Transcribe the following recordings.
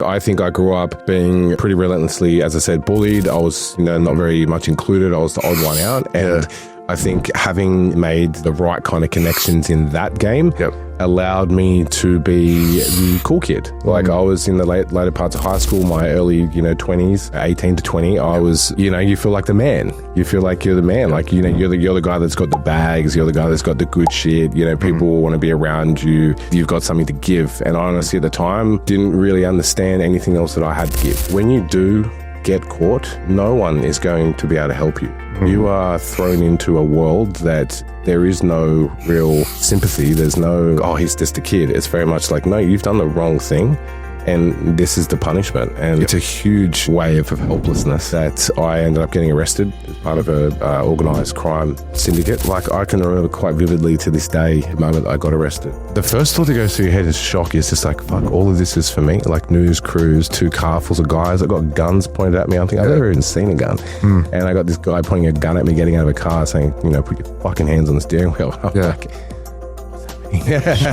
I think I grew up being pretty relentlessly, as I said, bullied. I was, not very much included. I was the odd one out. And I think having made the right kind of connections in that game allowed me to be the cool kid. Like I was in the later parts of high school, my early, 20s, 18 to 20, I was, you feel like the man. You feel like you're the man. Like, you're the guy that's got the bags. You're the guy that's got the good shit. People want to be around you. You've got something to give. And I honestly, at the time, didn't really understand anything else that I had to give. When you do get caught, no one is going to be able to help you. You are thrown into a world that there is no real sympathy. There's no, oh, he's just a kid. It's very much like, no, you've done the wrong thing. And this is the punishment. And it's a huge wave of helplessness that I ended up getting arrested as part of a organised crime syndicate. Like, I can remember quite vividly to this day the moment I got arrested. The first thought that goes through your head is shock. It's just like, fuck, all of this is for me. Like news crews, 2 car fulls of guys that got guns pointed at me. I'm thinking, I've never even seen a gun. And I got this guy pointing a gun at me, getting out of a car saying, put your fucking hands on the steering wheel. I'm like,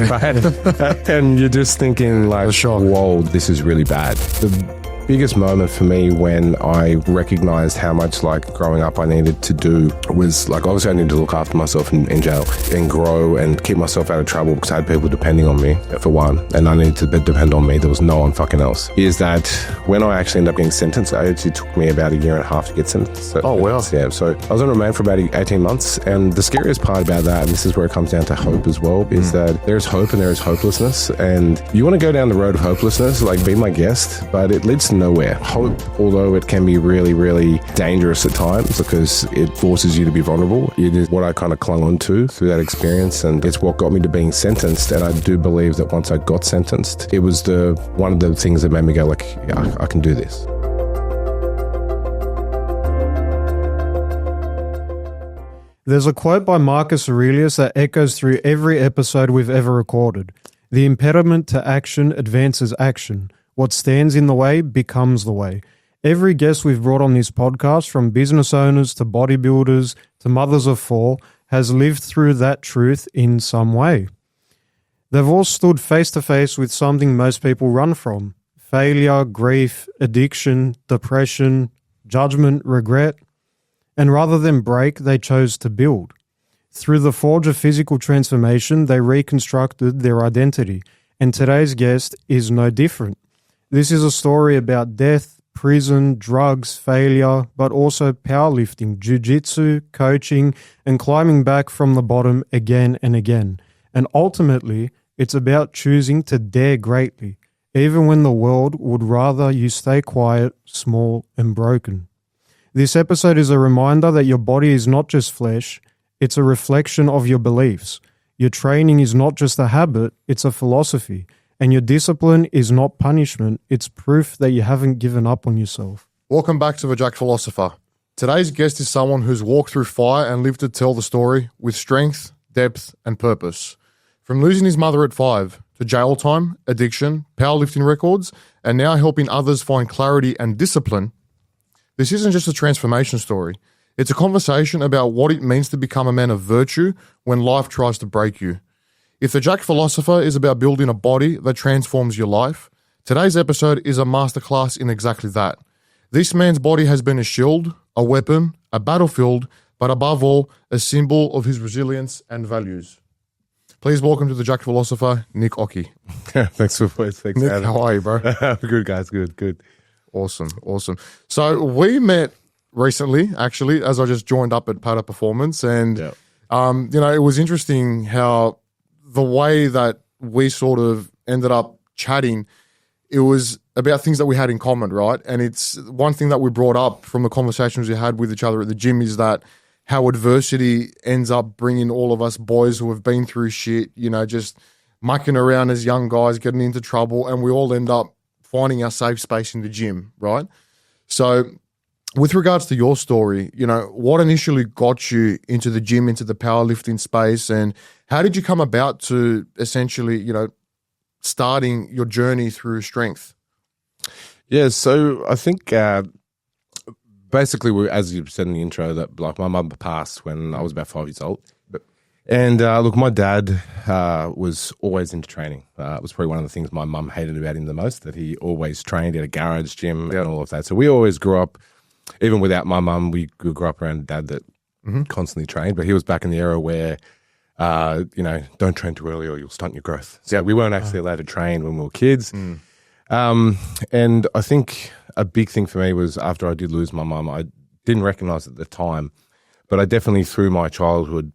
right. And you're just thinking like, whoa, this is really bad. The biggest moment for me when I recognized how much like growing up I needed to do was like, obviously I needed to look after myself in jail and grow and keep myself out of trouble because I had people depending on me for one, and I needed to depend on me. There was no one fucking else. Is that when I actually ended up getting sentenced, it actually took me about 1.5 years to get sentenced. So, oh, wow. Yeah, so I was on remand for about 18 months, and the scariest part about that, and this is where it comes down to hope as well, is that there's hope and there is hopelessness, and you want to go down the road of hopelessness, like be my guest, but it leads to nowhere. Hope, although it can be really, really dangerous at times because it forces you to be vulnerable, it is what I kind of clung on to through that experience, and it's what got me to being sentenced. And I do believe that once I got sentenced, it was one of the things that made me go like, yeah, I can do this. There's a quote by Marcus Aurelius that echoes through every episode we've ever recorded. The impediment to action advances action. What stands in the way becomes the way. Every guest we've brought on this podcast, from business owners to bodybuilders to mothers of 4, has lived through that truth in some way. They've all stood face to face with something most people run from: failure, grief, addiction, depression, judgment, regret. And rather than break, they chose to build. Through the forge of physical transformation, they reconstructed their identity. And today's guest is no different. This is a story about death, prison, drugs, failure, but also powerlifting, jiu-jitsu, coaching, and climbing back from the bottom again and again. And ultimately, it's about choosing to dare greatly, even when the world would rather you stay quiet, small, and broken. This episode is a reminder that your body is not just flesh, it's a reflection of your beliefs. Your training is not just a habit, it's a philosophy. And your discipline is not punishment, it's proof that you haven't given up on yourself. Welcome back to The Jack Philosopher. Today's guest is someone who's walked through fire and lived to tell the story with strength, depth, and purpose. From losing his mother at 5 to jail time, addiction, powerlifting records, and now helping others find clarity and discipline, this isn't just a transformation story. It's a conversation about what it means to become a man of virtue when life tries to break you. If The Jack Philosopher is about building a body that transforms your life, today's episode is a masterclass in exactly that. This man's body has been a shield, a weapon, a battlefield, but above all, a symbol of his resilience and values. Please welcome to The Jack Philosopher, Nick Ockrim. Thanks for voice. Thanks, Nick, Adam. how are you, bro? Good, guys. Good. Awesome. So we met recently, actually, as I just joined up at Pata Performance, and it was interesting how the way that we sort of ended up chatting, it was about things that we had in common, right? And it's one thing that we brought up from the conversations we had with each other at the gym is that how adversity ends up bringing all of us boys who have been through shit, just mucking around as young guys, getting into trouble, and we all end up finding our safe space in the gym, right? So with regards to your story, what initially got you into the gym, into the powerlifting space, and how did you come about to essentially, starting your journey through strength? Yeah, so I think basically, as you said in the intro, that like my mum passed when I was about 5 years old. But And look, my dad was always into training. It was probably one of the things my mum hated about him the most, that he always trained at a garage gym and all of that. So we always grew up, even without my mum, we grew up around a dad that constantly trained. But he was back in the era where, don't train too early or you'll stunt your growth. So we weren't actually allowed to train when we were kids. And I think a big thing for me was after I did lose my mum, I didn't recognize at the time, but I definitely through my childhood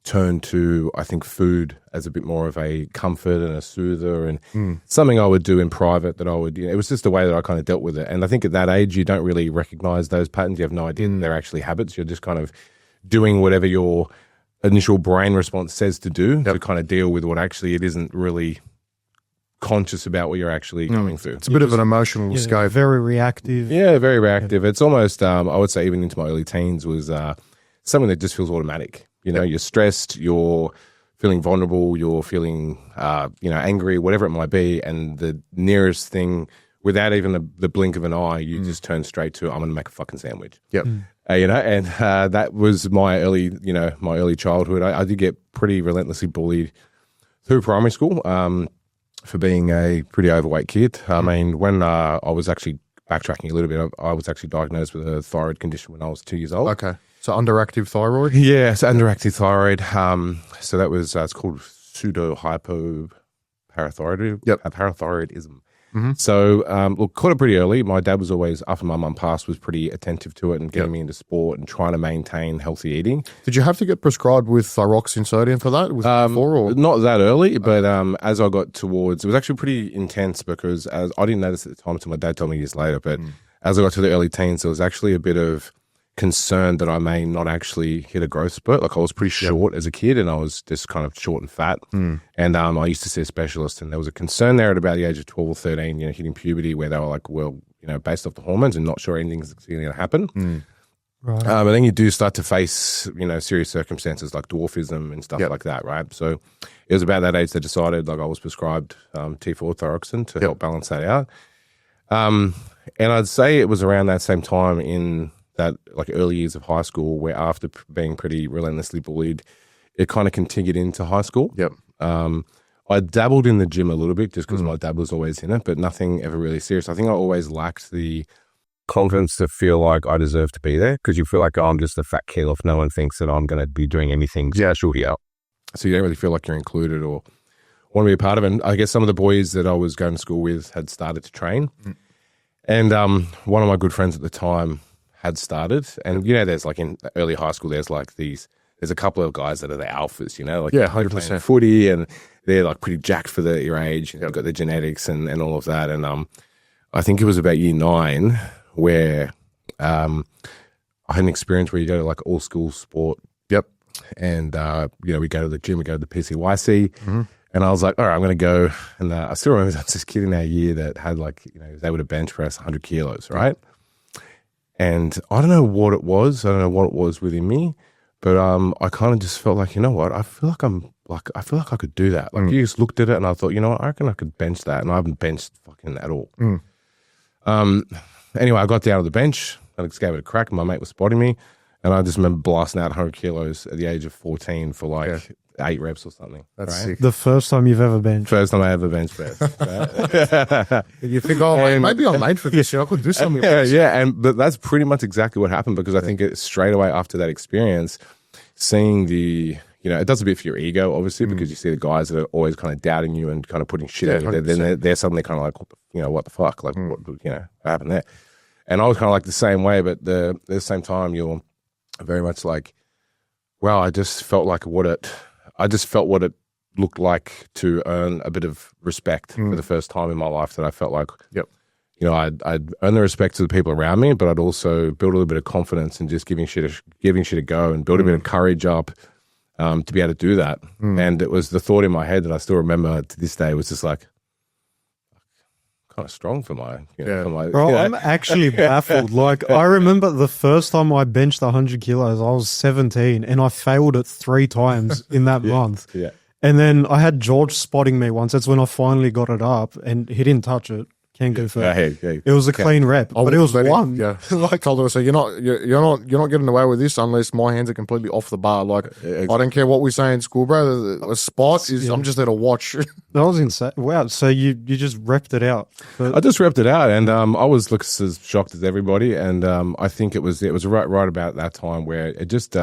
turned to, I think, food as a bit more of a comfort and a soother and something I would do in private that I would, it was just the way that I kind of dealt with it. And I think at that age, you don't really recognize those patterns. You have no idea that they're actually habits. You're just kind of doing whatever your initial brain response says to do to kind of deal with what actually it isn't really conscious about what you're actually going through. It's a bit of an emotional escape. Very reactive. Yeah, very reactive. It's almost, I would say even into my early teens was something that just feels automatic. You're stressed, you're feeling vulnerable, you're feeling, angry, whatever it might be. And the nearest thing, without even the blink of an eye, you just turn straight to, I'm going to make a fucking sandwich. Yep. And that was my early childhood. I did get pretty relentlessly bullied through primary school for being a pretty overweight kid. I mean, when I was actually backtracking a little bit, I was actually diagnosed with a thyroid condition when I was 2 years old. Okay. So underactive thyroid? Yeah, so underactive thyroid. So that was, it's called pseudo-hypoparathyroidism. Parathyroidism. So, look, caught it pretty early. My dad was always, after my mum passed, was pretty attentive to it and getting me into sport and trying to maintain healthy eating. Did you have to get prescribed with thyroxine sodium for that? Was it before or? Not that early, but as I got towards, it was actually pretty intense because I didn't notice at the time until my dad told me years later, but as I got to the early teens, there was actually a bit of concern that I may not actually hit a growth spurt. Like I was pretty short as a kid and I was just kind of short and fat. And I used to see a specialist and there was a concern there at about the age of 12 or 13, hitting puberty where they were like, well, based off the hormones and not sure anything's going to happen. Right. But then you do start to face, serious circumstances like dwarfism and stuff like that, right? So it was about that age they decided, like I was prescribed T4 thyroxine to help balance that out. And I'd say it was around that same time in that like early years of high school where after being pretty relentlessly bullied, it kind of continued into high school. I dabbled in the gym a little bit just because my dad was always in it, but nothing ever really serious. I think I always lacked the confidence to feel like I deserve to be there because you feel like, I'm just a fat kid if no one thinks that I'm going to be doing anything special here. So you don't really feel like you're included or want to be a part of it. And I guess some of the boys that I was going to school with had started to train. And one of my good friends at the time had started, and there's like in early high school, there's a couple of guys that are the alphas, like 100% footy, and they're like pretty jacked for your age, they've got the genetics and all of that. And I think it was about year 9 where I had an experience where you go to like all school sport, and we go to the gym, we go to the PCYC, and I was like, all right, I'm going to go, and I still remember there was this kid in our year that had like he was able to bench press 100 kilos, right? And I don't know what it was. I don't know what it was within me, but I kind of just felt like, what? I feel like I could do that. Like you just looked at it and I thought, what? I reckon I could bench that. And I haven't benched fucking at all. Anyway, I got down to the bench. I just gave it a crack. My mate was spotting me. And I just remember blasting out 100 kilos at the age of 14 for like 8 reps or something. That's sick. The first time you've ever benched. First time I ever bench press. Right? You think, maybe I'm made for this. I could do something. But that's pretty much exactly what happened because I think straight away after that experience, seeing it does a bit for your ego, obviously, because you see the guys that are always kind of doubting you and kind of putting shit at you. Then they're suddenly kind of like, what the fuck? Like, what happened there? And I was kind of like the same way, but at the same time, you're very much like, wow, I just felt what it looked like to earn a bit of respect for the first time in my life that I felt like, I'd earn the respect of the people around me, but I'd also build a little bit of confidence and just giving shit a go and build a bit of courage up to be able to do that. And it was the thought in my head that I still remember to this day was just like, kind of strong for my, Bro, I'm actually baffled. Like, I remember the first time I benched 100 kilos, I was 17 and I failed it 3 times in that month. And then I had George spotting me once. That's when I finally got it up and he didn't touch it. Can go for Hey. It was a clean rep, but it was one. Yeah, like told her, so you're not getting away with this unless my hands are completely off the bar. Like I don't care what we say in school, bro. A spot is I'm just there to watch. That was insane. Wow. So you just repped it out. I just repped it out, and I was as shocked as everybody. And I think it was right about that time where it just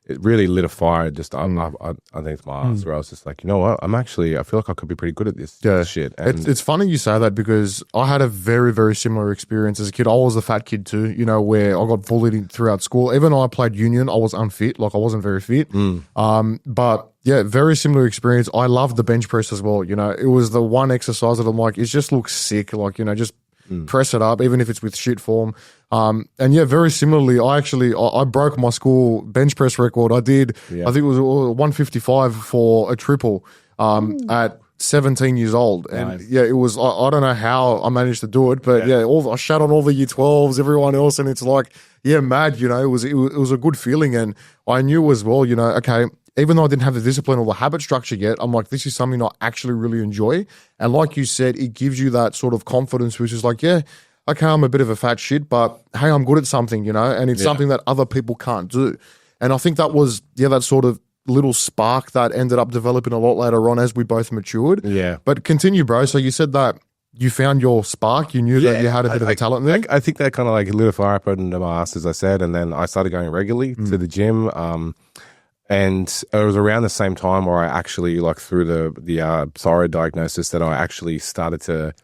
it really lit a fire. Just I think it's my ass where I was just like, you know what? I feel like I could be pretty good at this shit. And It's funny you say that because I had a very, very similar experience as a kid. I was the fat kid too, where I got bullied throughout school. Even though I played union, I was unfit. Like I wasn't very fit. But yeah, very similar experience. I loved the bench press as well. It was the one exercise that I'm like, it just looks sick. Like, just press it up, even if it's with shit form. And yeah, very similarly, I broke my school bench press record. I did, I think it was 155 for a triple at 17 years old. And yeah, it was, I don't know how I managed to do it, but I shut on all the year 12s, everyone else. And it's like, yeah, mad, it was a good feeling. And I knew as well, okay, even though I didn't have the discipline or the habit structure yet, I'm like, this is something I actually really enjoy. And like you said, it gives you that sort of confidence, which is like, yeah, okay, I'm a bit of a fat shit, but hey, I'm good at something, and it's something that other people can't do. And I think that was, that sort of little spark that ended up developing a lot later on as we both matured. Yeah. But continue, bro. So you said that you found your spark. You knew that you had a bit of a talent there. I think that kind of like lit a fire up into my ass, as I said. And then I started going regularly to the gym. And it was around the same time where I actually, like through the thyroid diagnosis, that I actually started to,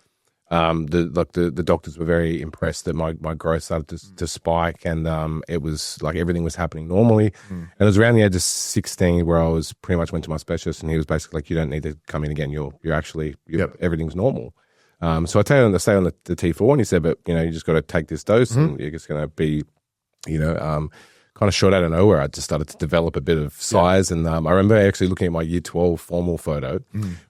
the doctors were very impressed that my growth started to spike, and it was like everything was happening normally. And it was around the age of 16 where I was pretty much went to my specialist, and he was basically like, you don't need to come in again. You're actually, everything's normal. So I stayed on the T4, and he said, but you just got to take this dose, and you're just going to be, kind of shot out of nowhere. I just started to develop a bit of size. And I remember actually looking at my year 12 formal photo,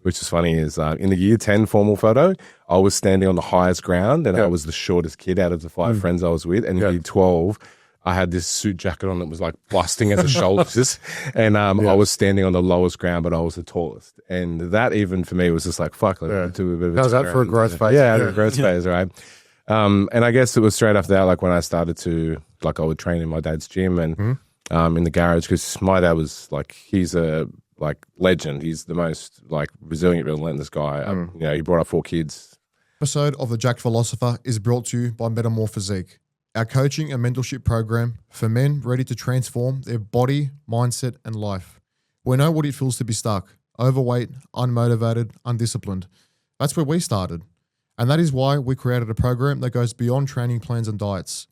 which is funny, is in the year 10 formal photo, I was standing on the highest ground, and I was the shortest kid out of the 5 friends I was with. And in year 12, I had this suit jacket on that was like busting at the shoulders. And I was standing on the lowest ground, but I was the tallest. And that even for me was just like, fuck. Like, do a bit of how's that for a growth phase? Yeah, a growth phase, right? And I guess it was straight after that, like when I started to, like I would train in my dad's gym and in the garage, because my dad was like, he's a legend. He's the most like resilient, relentless guy. He brought up 4 kids. Episode of The Jacked Philosopher is brought to you by Metamorph Physique, our coaching and mentorship program for men ready to transform their body, mindset, and life. We know what it feels to be stuck, overweight, unmotivated, undisciplined. That's where we started. And that is why we created a program that goes beyond training plans and diets.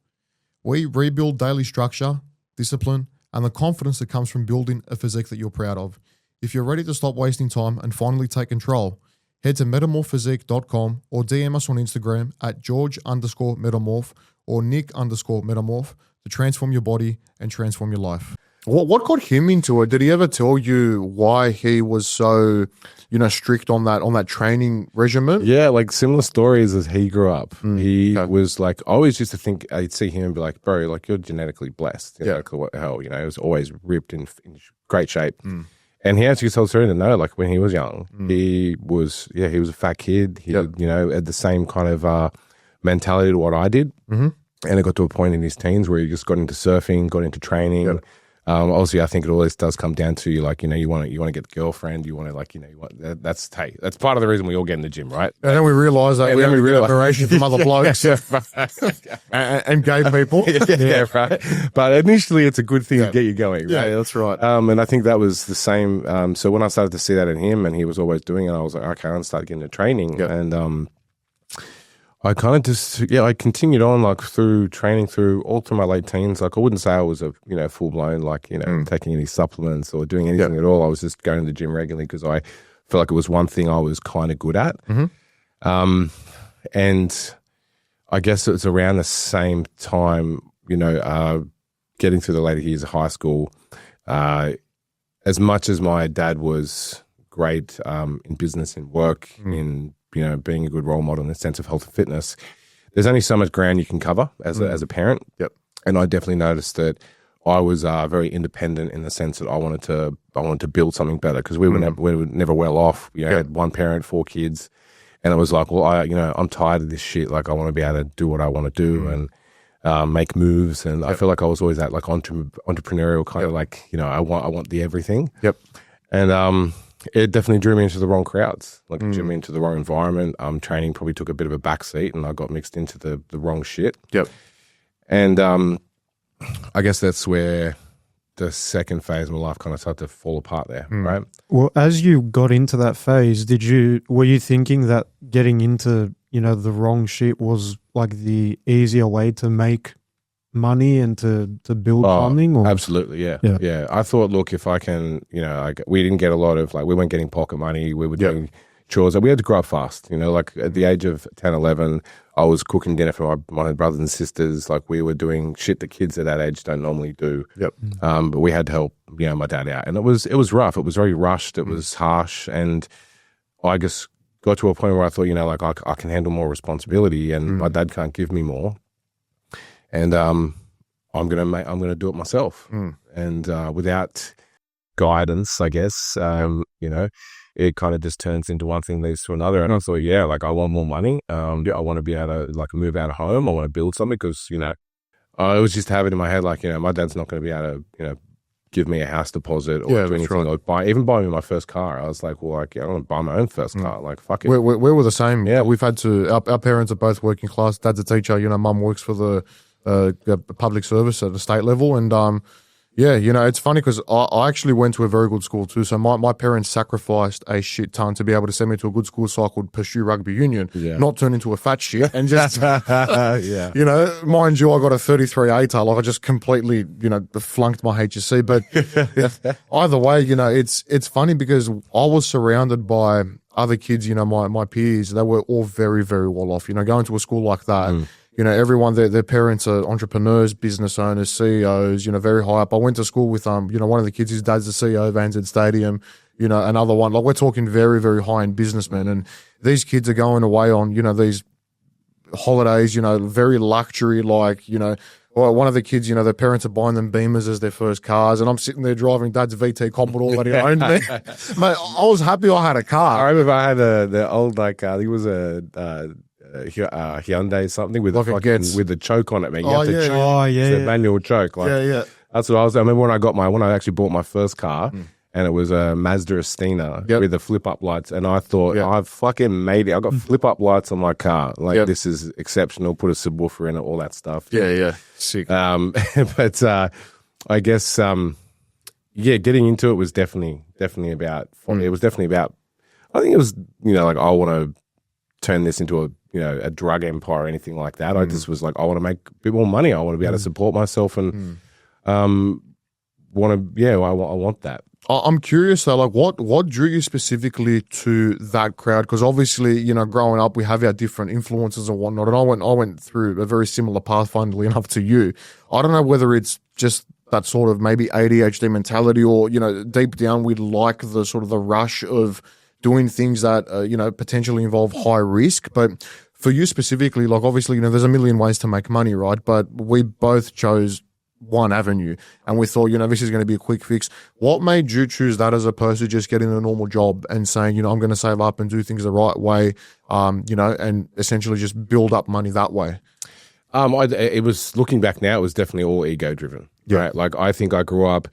We rebuild daily structure, discipline, and the confidence that comes from building a physique that you're proud of. If you're ready to stop wasting time and finally take control, head to metamorphphysique.com or DM us on Instagram at George_metamorph or Nick_metamorph to transform your body and transform your life. What got him into it? Did he ever tell you why he was so, strict on that training regimen? Yeah, like similar stories as he grew up. He was like, I always used to think, I'd see him and be like, bro, like you're genetically blessed. What the hell, he was always ripped in great shape. And he actually told Serena, no, like when he was young, he was a fat kid. He, had the same kind of mentality to what I did. And it got to a point in his teens where he just got into surfing, got into training. Obviously, I think it always does come down to you want to get a girlfriend. You want to that's part of the reason we all get in the gym, right? And then we realize that we have admiration from other blokes and gay people. Right. But initially, it's a good thing to get you going, right? Yeah, that's right. And I think that was the same. So when I started to see that in him, and he was always doing it, I was like, okay, I'm gonna start getting into training, and I kind of just, I continued on like through training all through my late teens. Like I wouldn't say I was a, full blown, like, taking any supplements or doing anything at all. I was just going to the gym regularly because I felt like it was one thing I was kind of good at. And I guess it was around the same time, getting through the later years of high school, as much as my dad was great in business and work, in being a good role model in the sense of health and fitness, there's only so much ground you can cover as a parent. And I definitely noticed that I was very independent in the sense that I wanted to build something better because we were never well off. We had one parent, 4 kids, And it was like, well, I'm tired of this shit. Like, I want to be able to do what I want to do and make moves. And I feel like I was always that like entrepreneurial kind of like, I want the everything. Yep. And it definitely drew me into the wrong crowds. Like, it drew me into the wrong environment. Training probably took a bit of a backseat, and I got mixed into the wrong shit. Yep. And I guess that's where the second phase of my life kind of started to fall apart there, right? Well, as you got into that phase, were you thinking that getting into, the wrong shit was like the easier way to make money and to build something? Or? Absolutely, yeah. I thought, look, if I can, like, we didn't get a lot of, like, we weren't getting pocket money. We were doing chores. We had to grow up fast, like at the age of 10, 11, I was cooking dinner for my brothers and sisters. Like, we were doing shit that kids at that age don't normally do. Yep. But we had to help, my dad out. And it was rough. It was very rushed. It was harsh. And I just got to a point where I thought, like, I can handle more responsibility, and my dad can't give me more. And I'm gonna do it myself. And without guidance, I guess, it kind of just turns into one thing leads to another. And I thought, like, I want more money. I want to be able to, like, move out of home. I want to build something because, I was just having in my head, like, my dad's not going to be able to, give me a house deposit or do anything. Right. Or even buy me my first car. I was like, well, like, I want to buy my own first car. Like, fuck it. We were the same. Yeah. We've had to, our parents are both working class. Dad's a teacher. Mum works for the public service at the state level. And, it's funny because I actually went to a very good school too. So my parents sacrificed a shit ton to be able to send me to a good school so I could pursue rugby union, not turn into a fat shit. And just, mind you, I got a 33 ATAR. Like, I just completely, flunked my HSC. But either way, it's funny because I was surrounded by other kids, my peers. They were all very, very well off. Going to a school like that. Everyone, their parents are entrepreneurs, business owners, CEOs, very high up. I went to school with, one of the kids, his dad's the CEO of ANZ Stadium, another one. Like, we're talking very, very high-end businessmen. And these kids are going away on, these holidays, very luxury, like, well, one of the kids, their parents are buying them Beamers as their first cars, and I'm sitting there driving Dad's VT Commodore that he owned me. Mate, I was happy I had a car. I remember I had the old, like, I think it was a Hyundai something with with the choke on it, man. It's a manual choke. Like, that's what I was. I remember when I actually bought my first car, and it was a Mazda Estina with the flip up lights, and I thought, I've fucking made it. I got flip up lights on my car. Like, this is exceptional. Put a subwoofer in it, all that stuff. Sick. But I guess getting into it was definitely about. It was definitely about. I think it was like, I want to turn this into a drug empire or anything like that. I just was like, I want to make a bit more money. I want to be able to support myself and I want that. I'm curious though, like, what drew you specifically to that crowd? Because obviously, growing up, we have our different influences and whatnot. And I went through a very similar path, funnily enough, to you. I don't know whether it's just that sort of maybe ADHD mentality, or deep down we like the sort of the rush of doing things that, potentially involve high risk. But for you specifically, like, obviously, there's a million ways to make money, right? But we both chose one avenue and we thought, this is going to be a quick fix. What made you choose that as opposed to just getting a normal job and saying, I'm going to save up and do things the right way, and essentially just build up money that way? It was, looking back now, it was definitely all ego driven. Yeah. Right? Like, I think I grew up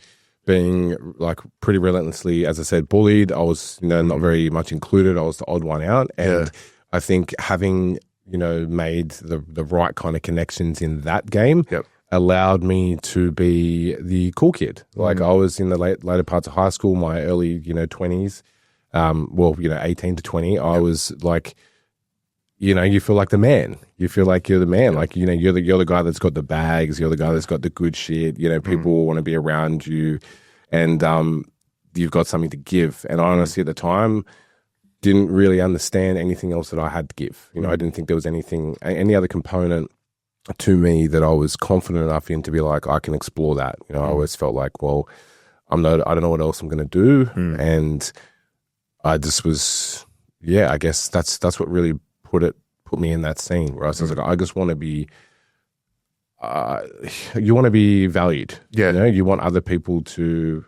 being, like, pretty relentlessly, as I said, bullied. I was, not very much included. I was the odd one out. And I think having, made the right kind of connections in that game allowed me to be the cool kid. Like, I was in the later parts of high school, my early, 20s, 18 to 20, I was like, you feel like the man. You feel like you're the man. Like, you're the guy that's got the bags. You're the guy that's got the good shit. People want to be around you, and you've got something to give. And I honestly, at the time, didn't really understand anything else that I had to give. I didn't think there was any other component to me that I was confident enough in to be like, I can explore that. I always felt like, well, I don't know what else I'm going to do. And I just was, I guess that's what really put me in that scene where I was like, I just want to be, you want to be valued. You want other people to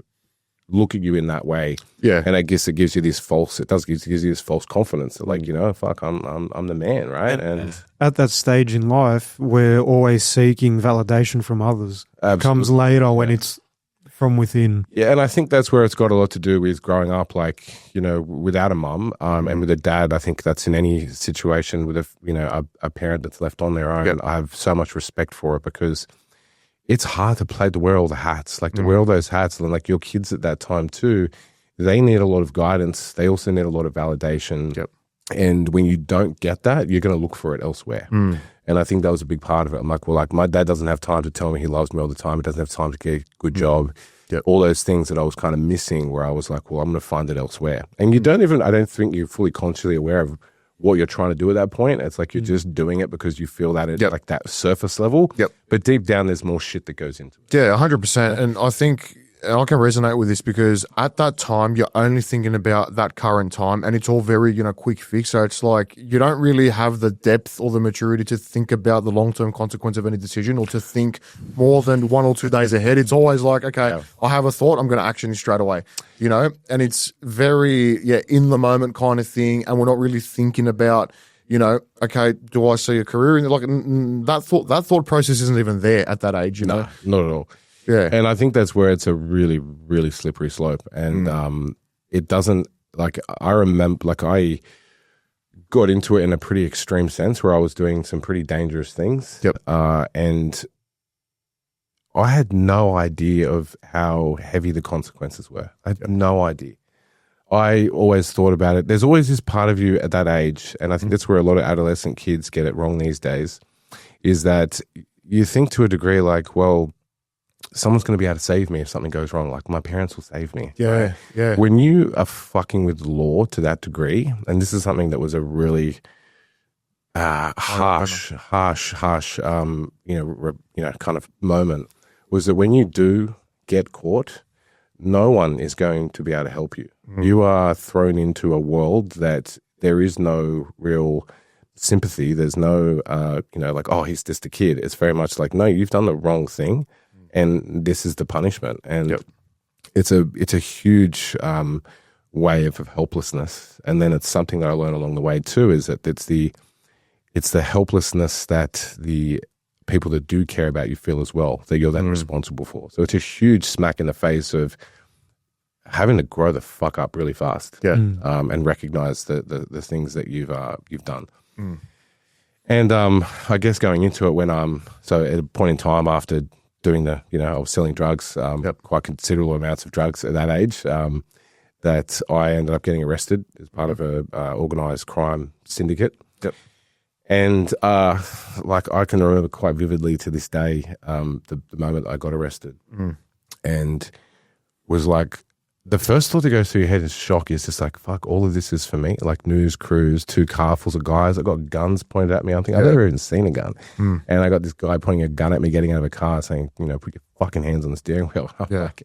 look at you in that way. Yeah. And I guess it gives you this false confidence that like, fuck, I'm the man, right? And at that stage in life, we're always seeking validation from others. It comes later when it's from within. Yeah, and I think that's where it's got a lot to do with growing up, like, without a mum and with a dad. I think that's in any situation with a parent that's left on their own. Yep. I have so much respect for it because it's hard to wear all the hats, like to wear all those hats. And like your kids at that time too, they need a lot of guidance. They also need a lot of validation. Yep. And when you don't get that, you're going to look for it elsewhere. And I think that was a big part of it. I'm like, well, like my dad doesn't have time to tell me he loves me all the time. He doesn't have time to get a good job. Yep. All those things that I was kind of missing where I was like, well, I'm going to find it elsewhere. And I don't think you're fully consciously aware of what you're trying to do at that point. It's like you're just doing it because you feel that at like that surface level. Yep. But deep down, there's more shit that goes into it. Yeah, 100%. And I think I can resonate with this because at that time, you're only thinking about that current time and it's all very, quick fix. So it's like you don't really have the depth or the maturity to think about the long-term consequence of any decision or to think more than 1 or 2 days ahead. It's always like, okay, I have a thought, I'm going to action it straight away, and it's very, in the moment kind of thing. And we're not really thinking about, okay, do I see a career in like that thought process isn't even there at that age, Nah, not at all. Yeah. And I think that's where it's a really, really slippery slope. And it doesn't, like, I remember, like, I got into it in a pretty extreme sense where I was doing some pretty dangerous things. Yep. And I had no idea of how heavy the consequences were. I had no idea. I always thought about it. There's always this part of you at that age, and I think that's where a lot of adolescent kids get it wrong these days, is that you think to a degree like, well, someone's going to be able to save me if something goes wrong. Like my parents will save me. Yeah, yeah. When you are fucking with law to that degree, and this is something that was a really harsh, kind of moment, was that when you do get caught, no one is going to be able to help you. You are thrown into a world that there is no real sympathy. There's no, like, oh, he's just a kid. It's very much like, no, you've done the wrong thing. And this is the punishment, and it's a huge wave of helplessness. And then it's something that I learned along the way too, is that it's the helplessness that the people that do care about you feel as well, that you're then responsible for. So it's a huge smack in the face of having to grow the fuck up really fast, and recognize the things that you've done. And I guess going into it when so at a point in time after doing I was selling drugs, quite considerable amounts of drugs at that age, that I ended up getting arrested as part of a organized crime syndicate. Yep. And like I can remember quite vividly to this day the moment I got arrested, and was like, the first thought that goes through your head is shock. Is just like, fuck, all of this is for me. Like news crews, 2 cars full of guys. I got guns pointed at me. I'm thinking, I've never even seen a gun. And I got this guy pointing a gun at me, getting out of a car, saying, put your fucking hands on the steering wheel. I'm like,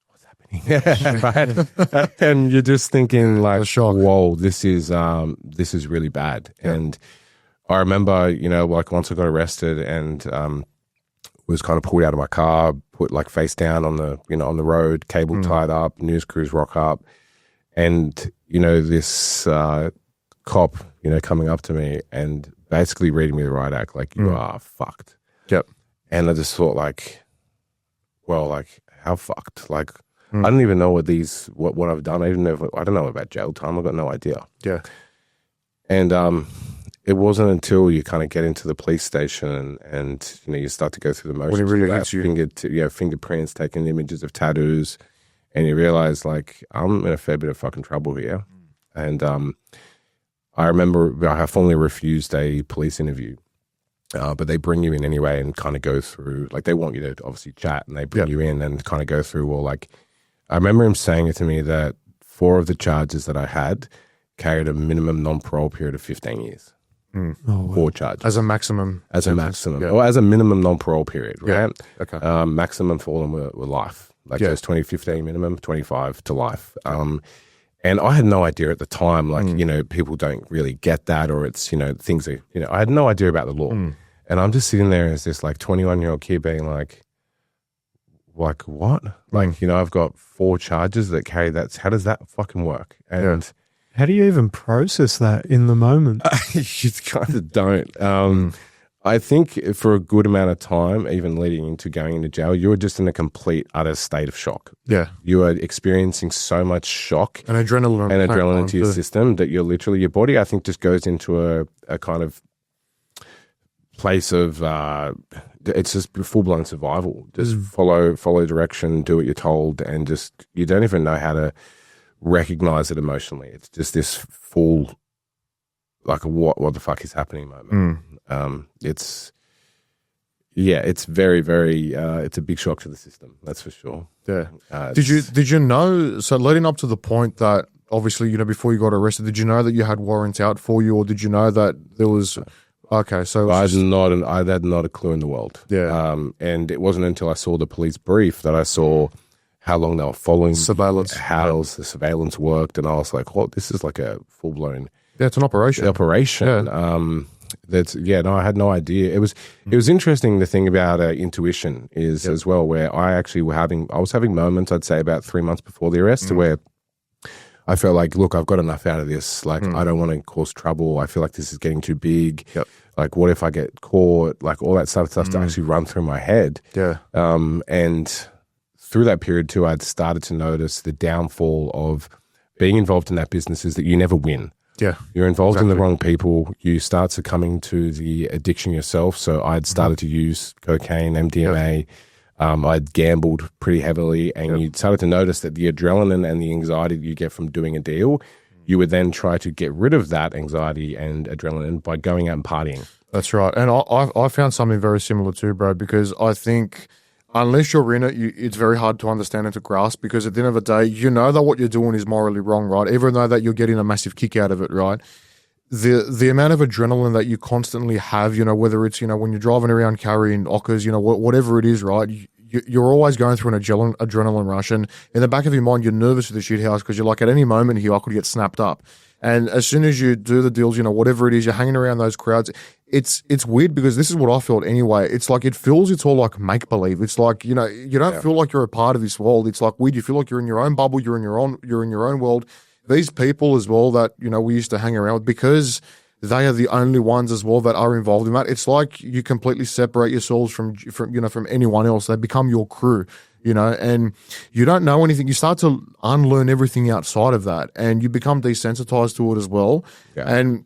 what's happening? Right? And you're just thinking like, whoa, this is really bad. And I remember, like once I got arrested and was kind of pulled out of my car, put like face down on the on the road, cable tied up, news crews rock up, and this cop coming up to me and basically reading me the riot act, like, you are fucked. Yep. And I just thought like, well, like how fucked? Like I don't even know what I've done. I don't know about jail time. I've got no idea. Yeah. And it wasn't until you kind of get into the police station and you start to go through the motions. When it really hits you. Fingerprints, taking images of tattoos, and you realize like I'm in a fair bit of fucking trouble here. And I remember I formally refused a police interview, but they bring you in anyway and kind of go through, like they want you to obviously chat, and they bring you in and kind of go through, well, like I remember him saying it to me that 4 of the charges that I had carried a minimum non-parole period of 15 years. 4 charges. As a maximum. As a maximum. Or as a minimum non-parole period, right? Okay. Maximum for them were life. Like there's 2015 minimum, 25 to life. And I had no idea at the time, like, people don't really get that, or it's, things are, I had no idea about the law. And I'm just sitting there as this like 21-year-old kid being like, like, what? Like, I've got 4 charges that carry that. How does that fucking work? And how do you even process that in the moment? you kind of don't. I think for a good amount of time, even leading into going into jail, you were just in a complete, utter state of shock. Yeah. You are experiencing so much shock and adrenaline into your system that you're literally, your body, I think, just goes into a kind of place of, it's just full-blown survival. Just follow direction, do what you're told, and just, you don't even know how to recognize it emotionally. It's just this full, like, what the fuck is happening moment. It's very, very, it's a big shock to the system. That's for sure. Yeah. Did you know, so leading up to the point that obviously, before you got arrested, did you know that you had warrants out for you, or did you know that there was, okay, so. I had not a clue in the world. Yeah. And it wasn't until I saw the police brief that I saw how long they were following surveillance, how the surveillance worked. And I was like, well, this is like a full blown. Yeah, it's an operation. Yeah. I had no idea. It was interesting. The thing about intuition is as well, where I actually I was having moments, I'd say about 3 months before the arrest, where I felt like, look, I've got enough out of this. Like, I don't want to cause trouble. I feel like this is getting too big. Yep. Like, what if I get caught? Like, all that stuff to actually run through my head. Yeah. And through that period too, I'd started to notice the downfall of being involved in that business is that you never win. Yeah. You're involved in the wrong people. You start succumbing to the addiction yourself. So I'd started to use cocaine, MDMA. I'd gambled pretty heavily, and you started to notice that the adrenaline and the anxiety you get from doing a deal, you would then try to get rid of that anxiety and adrenaline by going out and partying. That's right. And I found something very similar too, bro, because I think unless you're in it, it's very hard to understand and to grasp, because at the end of the day, you know that what you're doing is morally wrong, right? Even though that you're getting a massive kick out of it, right? The amount of adrenaline that you constantly have, whether it's, when you're driving around carrying ockers, whatever it is, right? You're always going through an adrenaline rush. And in the back of your mind, you're nervous for the shit house because you're like, at any moment here, I could get snapped up. And as soon as you do the deals, whatever it is, you're hanging around those crowds. It's weird because this is what I felt anyway. It's like it's all like make-believe. It's like, you don't feel like you're a part of this world. It's like weird. You feel like you're in your own bubble. You're in your own world. These people as well that, we used to hang around with, because they are the only ones as well that are involved in that. It's like you completely separate yourselves from anyone else. They become your crew, and you don't know anything. You start to unlearn everything outside of that, and you become desensitized to it as well. Yeah. And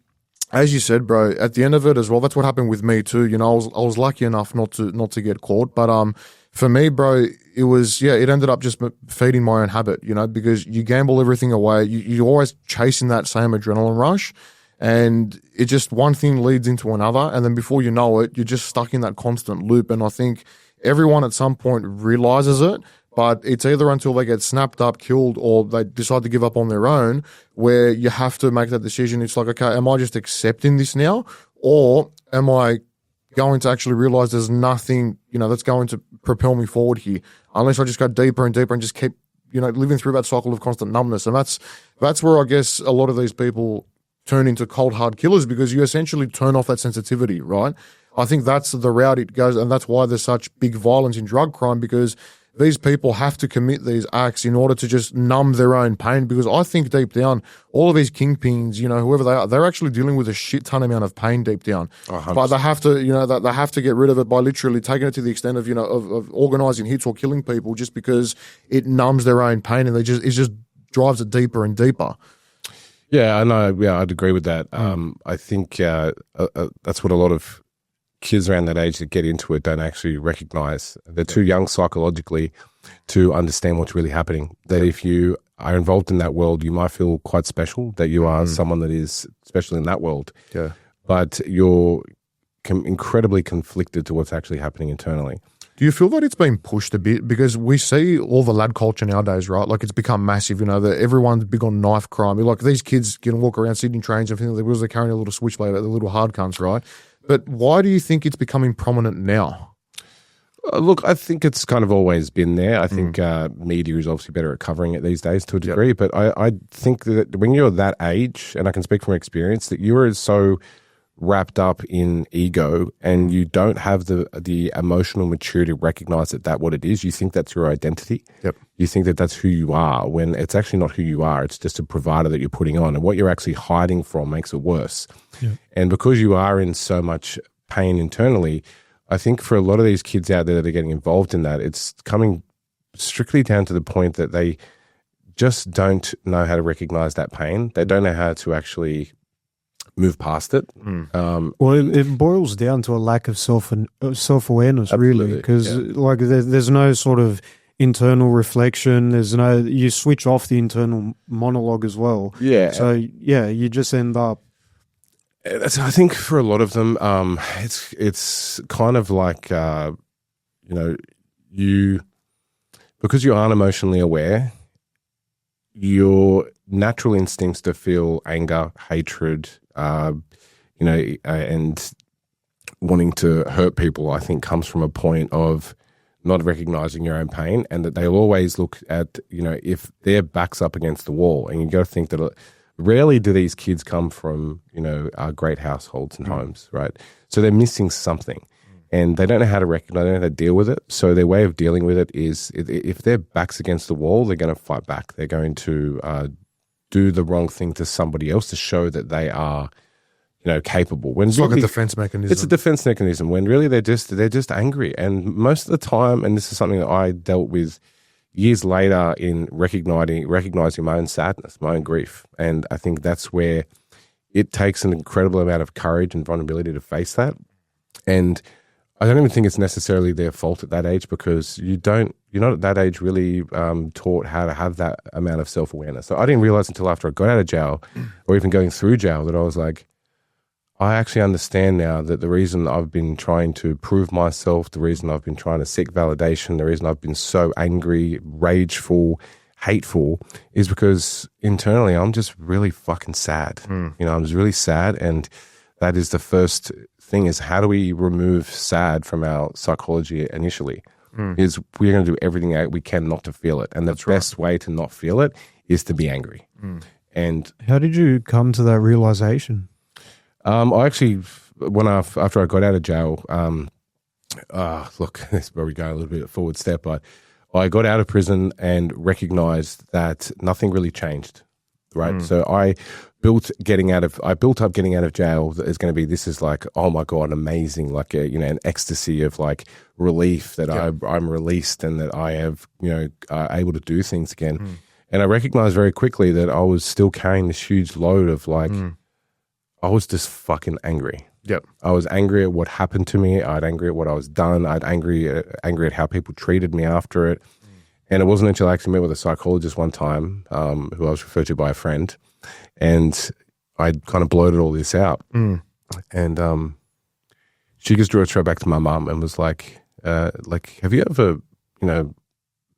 as you said, bro, at the end of it as well, that's what happened with me too. I was lucky enough not to get caught, but for me, bro, it ended up just feeding my own habit, because you gamble everything away. You're always chasing that same adrenaline rush, and it just, one thing leads into another. And then before you know it, you're just stuck in that constant loop. And I think everyone at some point realizes it, but it's either until they get snapped up, killed, or they decide to give up on their own, where you have to make that decision. It's like, okay, am I just accepting this now? Or am I going to actually realize there's nothing, that's going to propel me forward here, unless I just go deeper and deeper and just keep, living through that cycle of constant numbness. And that's where I guess a lot of these people turn into cold hard killers, because you essentially turn off that sensitivity, right? I think that's the route it goes, and that's why there's such big violence in drug crime, because these people have to commit these acts in order to just numb their own pain. Because I think deep down, all of these kingpins, whoever they are, they're actually dealing with a shit ton amount of pain deep down. 100%. But they have to, they have to get rid of it by literally taking it to the extent of, of organizing hits or killing people, just because it numbs their own pain, and it just drives it deeper and deeper. Yeah, I know. Yeah, I'd agree with that. I think that's what a lot of kids around that age that get into it don't actually recognize. They're too young psychologically to understand what's really happening. That if you are involved in that world, you might feel quite special, that you are someone that is special in that world. Yeah. But you're incredibly conflicted to what's actually happening internally. Do you feel that it's been pushed a bit? Because we see all the lad culture nowadays, right? Like, it's become massive, that everyone's big on knife crime. Like, these kids can walk around Sydney trains and think they're carrying a little switchblade, like the little hard cunts, right? But why do you think it's becoming prominent now? Look, I think it's kind of always been there. I think media is obviously better at covering it these days to a degree. But I think that when you're that age, and I can speak from experience, that you are so wrapped up in ego, and you don't have the emotional maturity to recognize that what it is. You think that's your identity. Yep. You think that that's who you are, when it's actually not who you are. It's just a provider that you're putting on, and what you're actually hiding from makes it worse. Yep. And because you are in so much pain internally, I think for a lot of these kids out there that are getting involved in that, it's coming strictly down to the point that they just don't know how to recognize that pain. They don't know how to actually move past it. Well, it boils down to a lack of self-awareness, really, because like there's no sort of internal reflection. You switch off the internal monologue as well. Yeah. So yeah, you just end up. I think for a lot of them, it's kind of like because you aren't emotionally aware, your natural instincts to feel anger, hatred, and wanting to hurt people, I think, comes from a point of not recognizing your own pain, and that they'll always look at, if their back's up against the wall, and you got to think that rarely do these kids come from, great households and homes, right? So they're missing something. And they don't know how to recognize, they don't know how to deal with it. So their way of dealing with it is, if their back's against the wall, they're going to fight back. They're going to do the wrong thing to somebody else to show that they are, capable. When it's like a defense mechanism. It's a defense mechanism. When really they're just angry. And most of the time, and this is something that I dealt with years later in recognizing my own sadness, my own grief. And I think that's where it takes an incredible amount of courage and vulnerability to face that. And I don't even think it's necessarily their fault at that age, because you're not at that age really taught how to have that amount of self-awareness. So I didn't realize until after I got out of jail, or even going through jail, that I was like, I actually understand now that the reason I've been trying to prove myself, the reason I've been trying to seek validation, the reason I've been so angry, rageful, hateful, is because internally I'm just really fucking sad. I'm just really sad, and that is the first thing, is how do we remove sad from our psychology initially? Is we're going to do everything we can not to feel it. And the best way to not feel it is to be angry. And how did you come to that realization? I actually, after I got out of jail, look, this is where we go a little bit forward step, but I got out of prison and recognized that nothing really changed. Right. So I built up getting out of jail is going to be, this is like, oh my God, amazing, like an ecstasy of like relief that I'm released, and that I have, able to do things again. And I recognized very quickly that I was still carrying this huge load of like, I was just fucking angry. Yep. I was angry at what happened to me. I'd angry at what I was done. I'd angry at how people treated me after it. And it wasn't until I actually met with a psychologist one time, who I was referred to by a friend, and I kind of blurted all this out. And she just drew it straight back to my mum and was like, have you ever,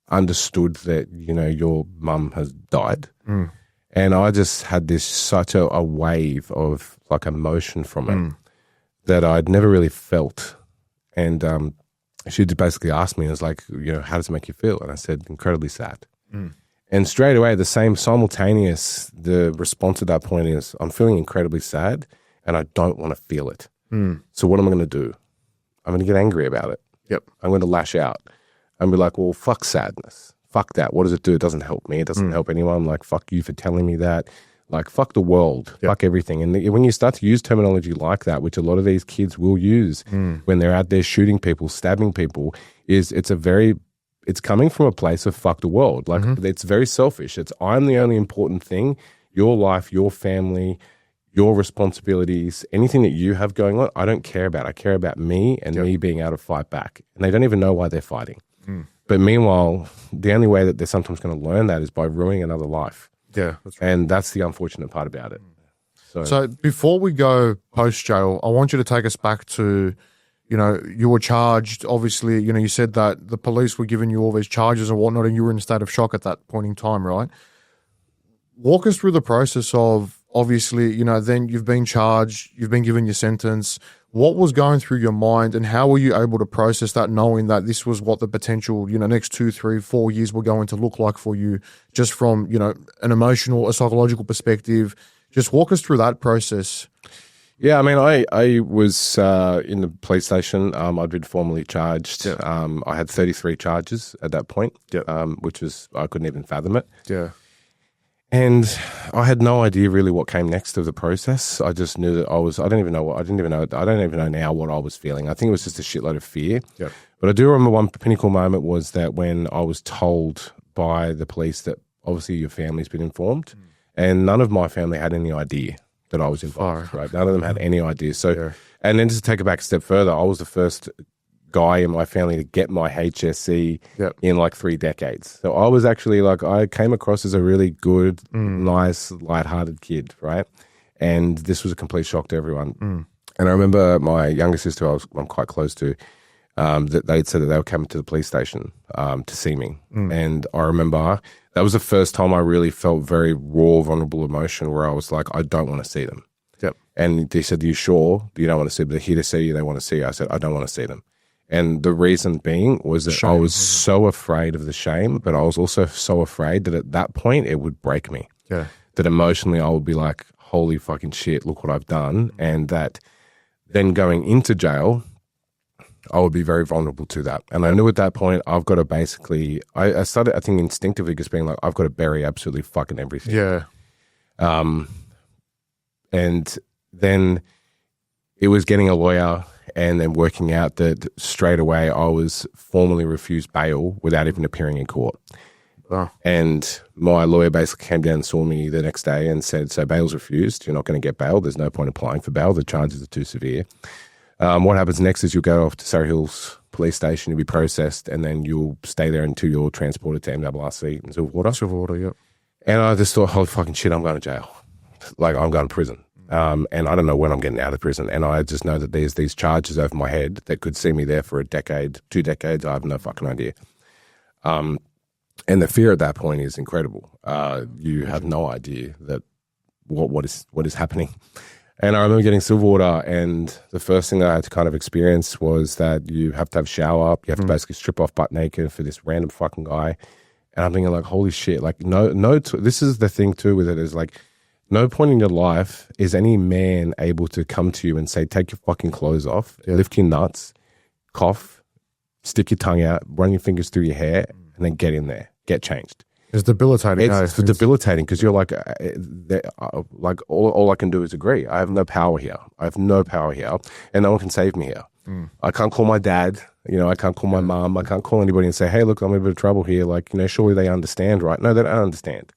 understood that, your mum has died? And I just had such a wave of like emotion from it that I'd never really felt. And she just basically asked me, it was like, how does it make you feel? And I said, incredibly sad. And straight away, the response at that point is, I'm feeling incredibly sad and I don't want to feel it. So what am I going to do? I'm going to get angry about it. Yep. I'm going to lash out and be like, well, fuck sadness. Fuck that. What does it do? It doesn't help me. It doesn't help anyone. Like, fuck you for telling me that. Like, fuck the world. Fuck everything. And when you start to use terminology like that, which a lot of these kids will use when they're out there shooting people, stabbing people, it's coming from a place of fuck the world. Like, it's very selfish. It's, I'm the only important thing. Your life, your family, your responsibilities, anything that you have going on, I don't care about. I care about me and me being able to fight back. And they don't even know why they're fighting. But meanwhile, the only way that they're sometimes going to learn that is by ruining another life. Yeah. That's right. And that's the unfortunate part about it. So before we go post-jail, I want you to take us back to, you were charged, obviously, you said that the police were giving you all these charges and whatnot, and you were in a state of shock at that point in time, right? Walk us through the process of, obviously, then you've been charged, you've been given your sentence. What was going through your mind, and how were you able to process that, knowing that this was what the potential, next 2, 3, 4 years were going to look like for you, just from, an emotional, a psychological perspective? Just walk us through that process. Yeah, I mean, I was in the police station. I'd been formally charged. Yeah. I had 33 charges at that point, Yeah. which was, I couldn't even fathom it. Yeah. And I had no idea really what came next of the process. I just knew that I don't even know now what I was feeling. I think it was just a shitload of fear. Yeah. But I do remember one pinnacle moment was that when I was told by the police that obviously your family's been informed, and none of my family had any idea that I was involved, right? None of them had any idea. So, and then just to take it back a step further, I was the first guy in my family to get my HSC in like 3 decades. So I was actually like, I came across as a really good, nice, lighthearted kid, right? And this was a complete shock to everyone. And I remember my younger sister, I'm quite close to, that they'd said that they were coming to the police station to see me. And I remember that was the first time I really felt very raw, vulnerable emotion where I was like, I don't want to see them. Yep. And they said, are you sure you don't want to see them? They're here to see you. They want to see you. I said, I don't want to see them. And the reason being was that I was so afraid of the shame, but I was also so afraid that at that point it would break me. Yeah. That emotionally I would be like, holy fucking shit, look what I've done. And that then going into jail, I would be very vulnerable to that. And I knew at that point I've got to basically, I started, I think instinctively just being like, I've got to bury absolutely fucking everything. Yeah. And then it was getting a lawyer and then working out that straight away I was formally refused bail without even appearing in court. Wow. And my lawyer basically came down and saw me the next day and said, so bail's refused. You're not going to get bail. There's no point applying for bail. The charges are too severe. What happens next is you'll go off to Surrey Hills Police Station, you'll be processed, and then you'll stay there until you're transported to MRC in Silverwater. Silverwater, yep. And I just thought, holy fucking shit, I'm going to jail. Like, I'm going to prison. And I don't know when I'm getting out of prison. And I just know that there's these charges over my head that could see me there for a decade, 2 decades. I have no fucking idea. And the fear at that point is incredible. You have no idea that what is happening. And I remember getting Silverwater, and the first thing that I had to kind of experience was that you have to have a shower up. You have to basically strip off butt naked for this random fucking guy. And I'm thinking like, holy shit, like this is the thing too with it is like, no point in your life is any man able to come to you and say, take your fucking clothes off, lift your nuts, cough, stick your tongue out, run your fingers through your hair, and then get in there, get changed. It's debilitating. It's debilitating because you're like all I can do is agree. I have no power here. And no one can save me here. I can't call my dad. I can't call my mom. I can't call anybody and say, hey, look, I'm in a bit of trouble here. Like, surely they understand, right? No, they don't understand.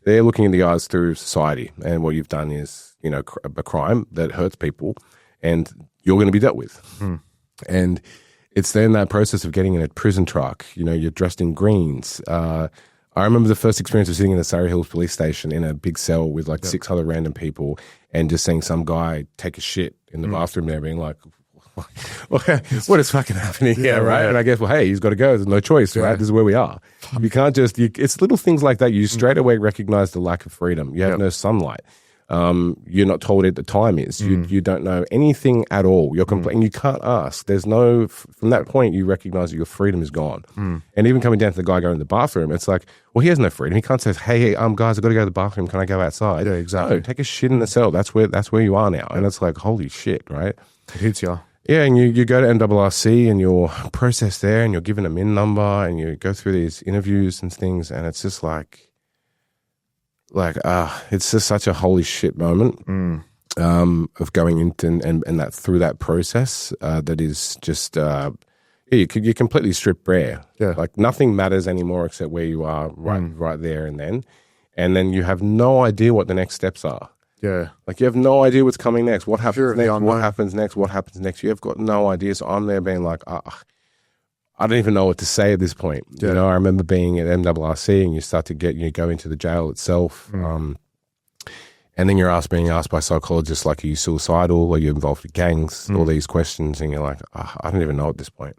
They're looking in the eyes through society, and what you've done is, a crime that hurts people, and you're going to be dealt with. And it's then that process of getting in a prison truck. You're dressed in greens. I remember the first experience of sitting in the Surrey Hills Police Station in a big cell with like 6 other random people, and just seeing some guy take a shit in the bathroom there, being like, what is fucking happening here, right? And I guess, well, hey, he's got to go. There's no choice, right? This is where we are. You can't just, it's little things like that. You straight away recognize the lack of freedom. You have no sunlight. You're not told what the time is. You don't know anything at all. You're complaining. You can't ask. There's no, from that point, you recognize that your freedom is gone. And even coming down to the guy going to the bathroom, it's like, well, he has no freedom. He can't say, hey, guys, I've got to go to the bathroom. Can I go outside? Yeah, exactly. No, take a shit in the cell. That's where you are now. And it's like, holy shit, right? It hits you. Yeah, and you go to MRC and you're processed there and you're given a MIN number and you go through these interviews and things, and it's just it's just such a holy shit moment of going into and that through that process that is just you're completely stripped bare. Yeah, like nothing matters anymore except where you are right there and then you have no idea what the next steps are. Yeah. Like you have no idea what's coming next. What happens next? What happens next? What happens next? You have got no idea. So I'm there being like, I don't even know what to say at this point. Yeah. I remember being at MRC and you start to go into the jail itself. And then you're being asked by psychologists, like, are you suicidal? Are you involved in gangs? All these questions. And you're like, I don't even know at this point.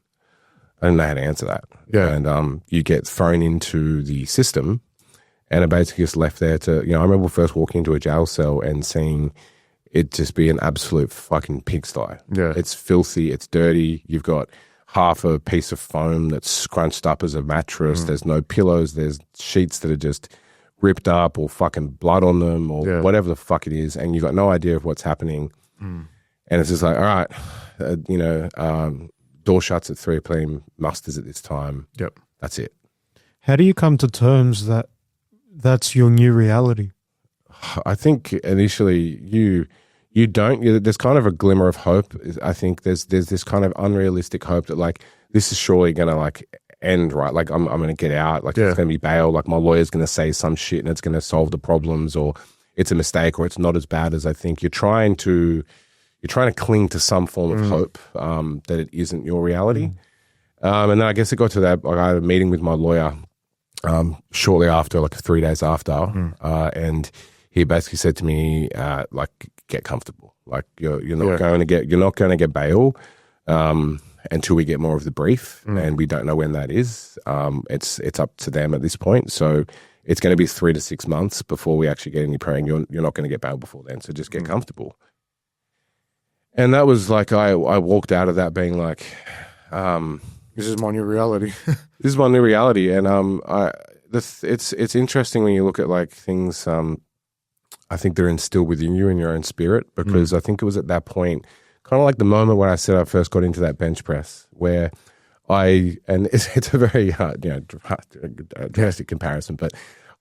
I don't know how to answer that. Yeah. And you get thrown into the system. And it basically just left there to, I remember first walking into a jail cell and seeing it just be an absolute fucking pigsty. Yeah. It's filthy. It's dirty. You've got half a piece of foam that's scrunched up as a mattress. There's no pillows. There's sheets that are just ripped up or fucking blood on them or whatever the fuck it is. And you've got no idea of what's happening. And it's just like, all right, door shuts at 3 p.m., musters at this time. Yep. That's it. How do you come to terms that that's your new reality? I think initially there's kind of a glimmer of hope. I think there's this kind of unrealistic hope that like, this is surely going to like end, right? Like I'm going to get out, like it's going to be bail, like my lawyer's going to say some shit and it's going to solve the problems, or it's a mistake, or it's not as bad as I think. You're trying to cling to some form of hope that it isn't your reality. And then I guess it got to that, like I had a meeting with my lawyer shortly after, like 3 days after, and he basically said to me, like, get comfortable. Like you're not going to get bail until we get more of the brief, and we don't know when that is. It's up to them at this point. So it's going to be 3 to 6 months before we actually get any praying. You're not going to get bail before then. So just get comfortable. And that was like, I walked out of that being like, this is my new reality. This is my new reality. And it's interesting when you look at like things, I think they're instilled within you in your own spirit, because I think it was at that point, kind of like the moment when I said I first got into that bench press, where and it's a very drastic comparison, but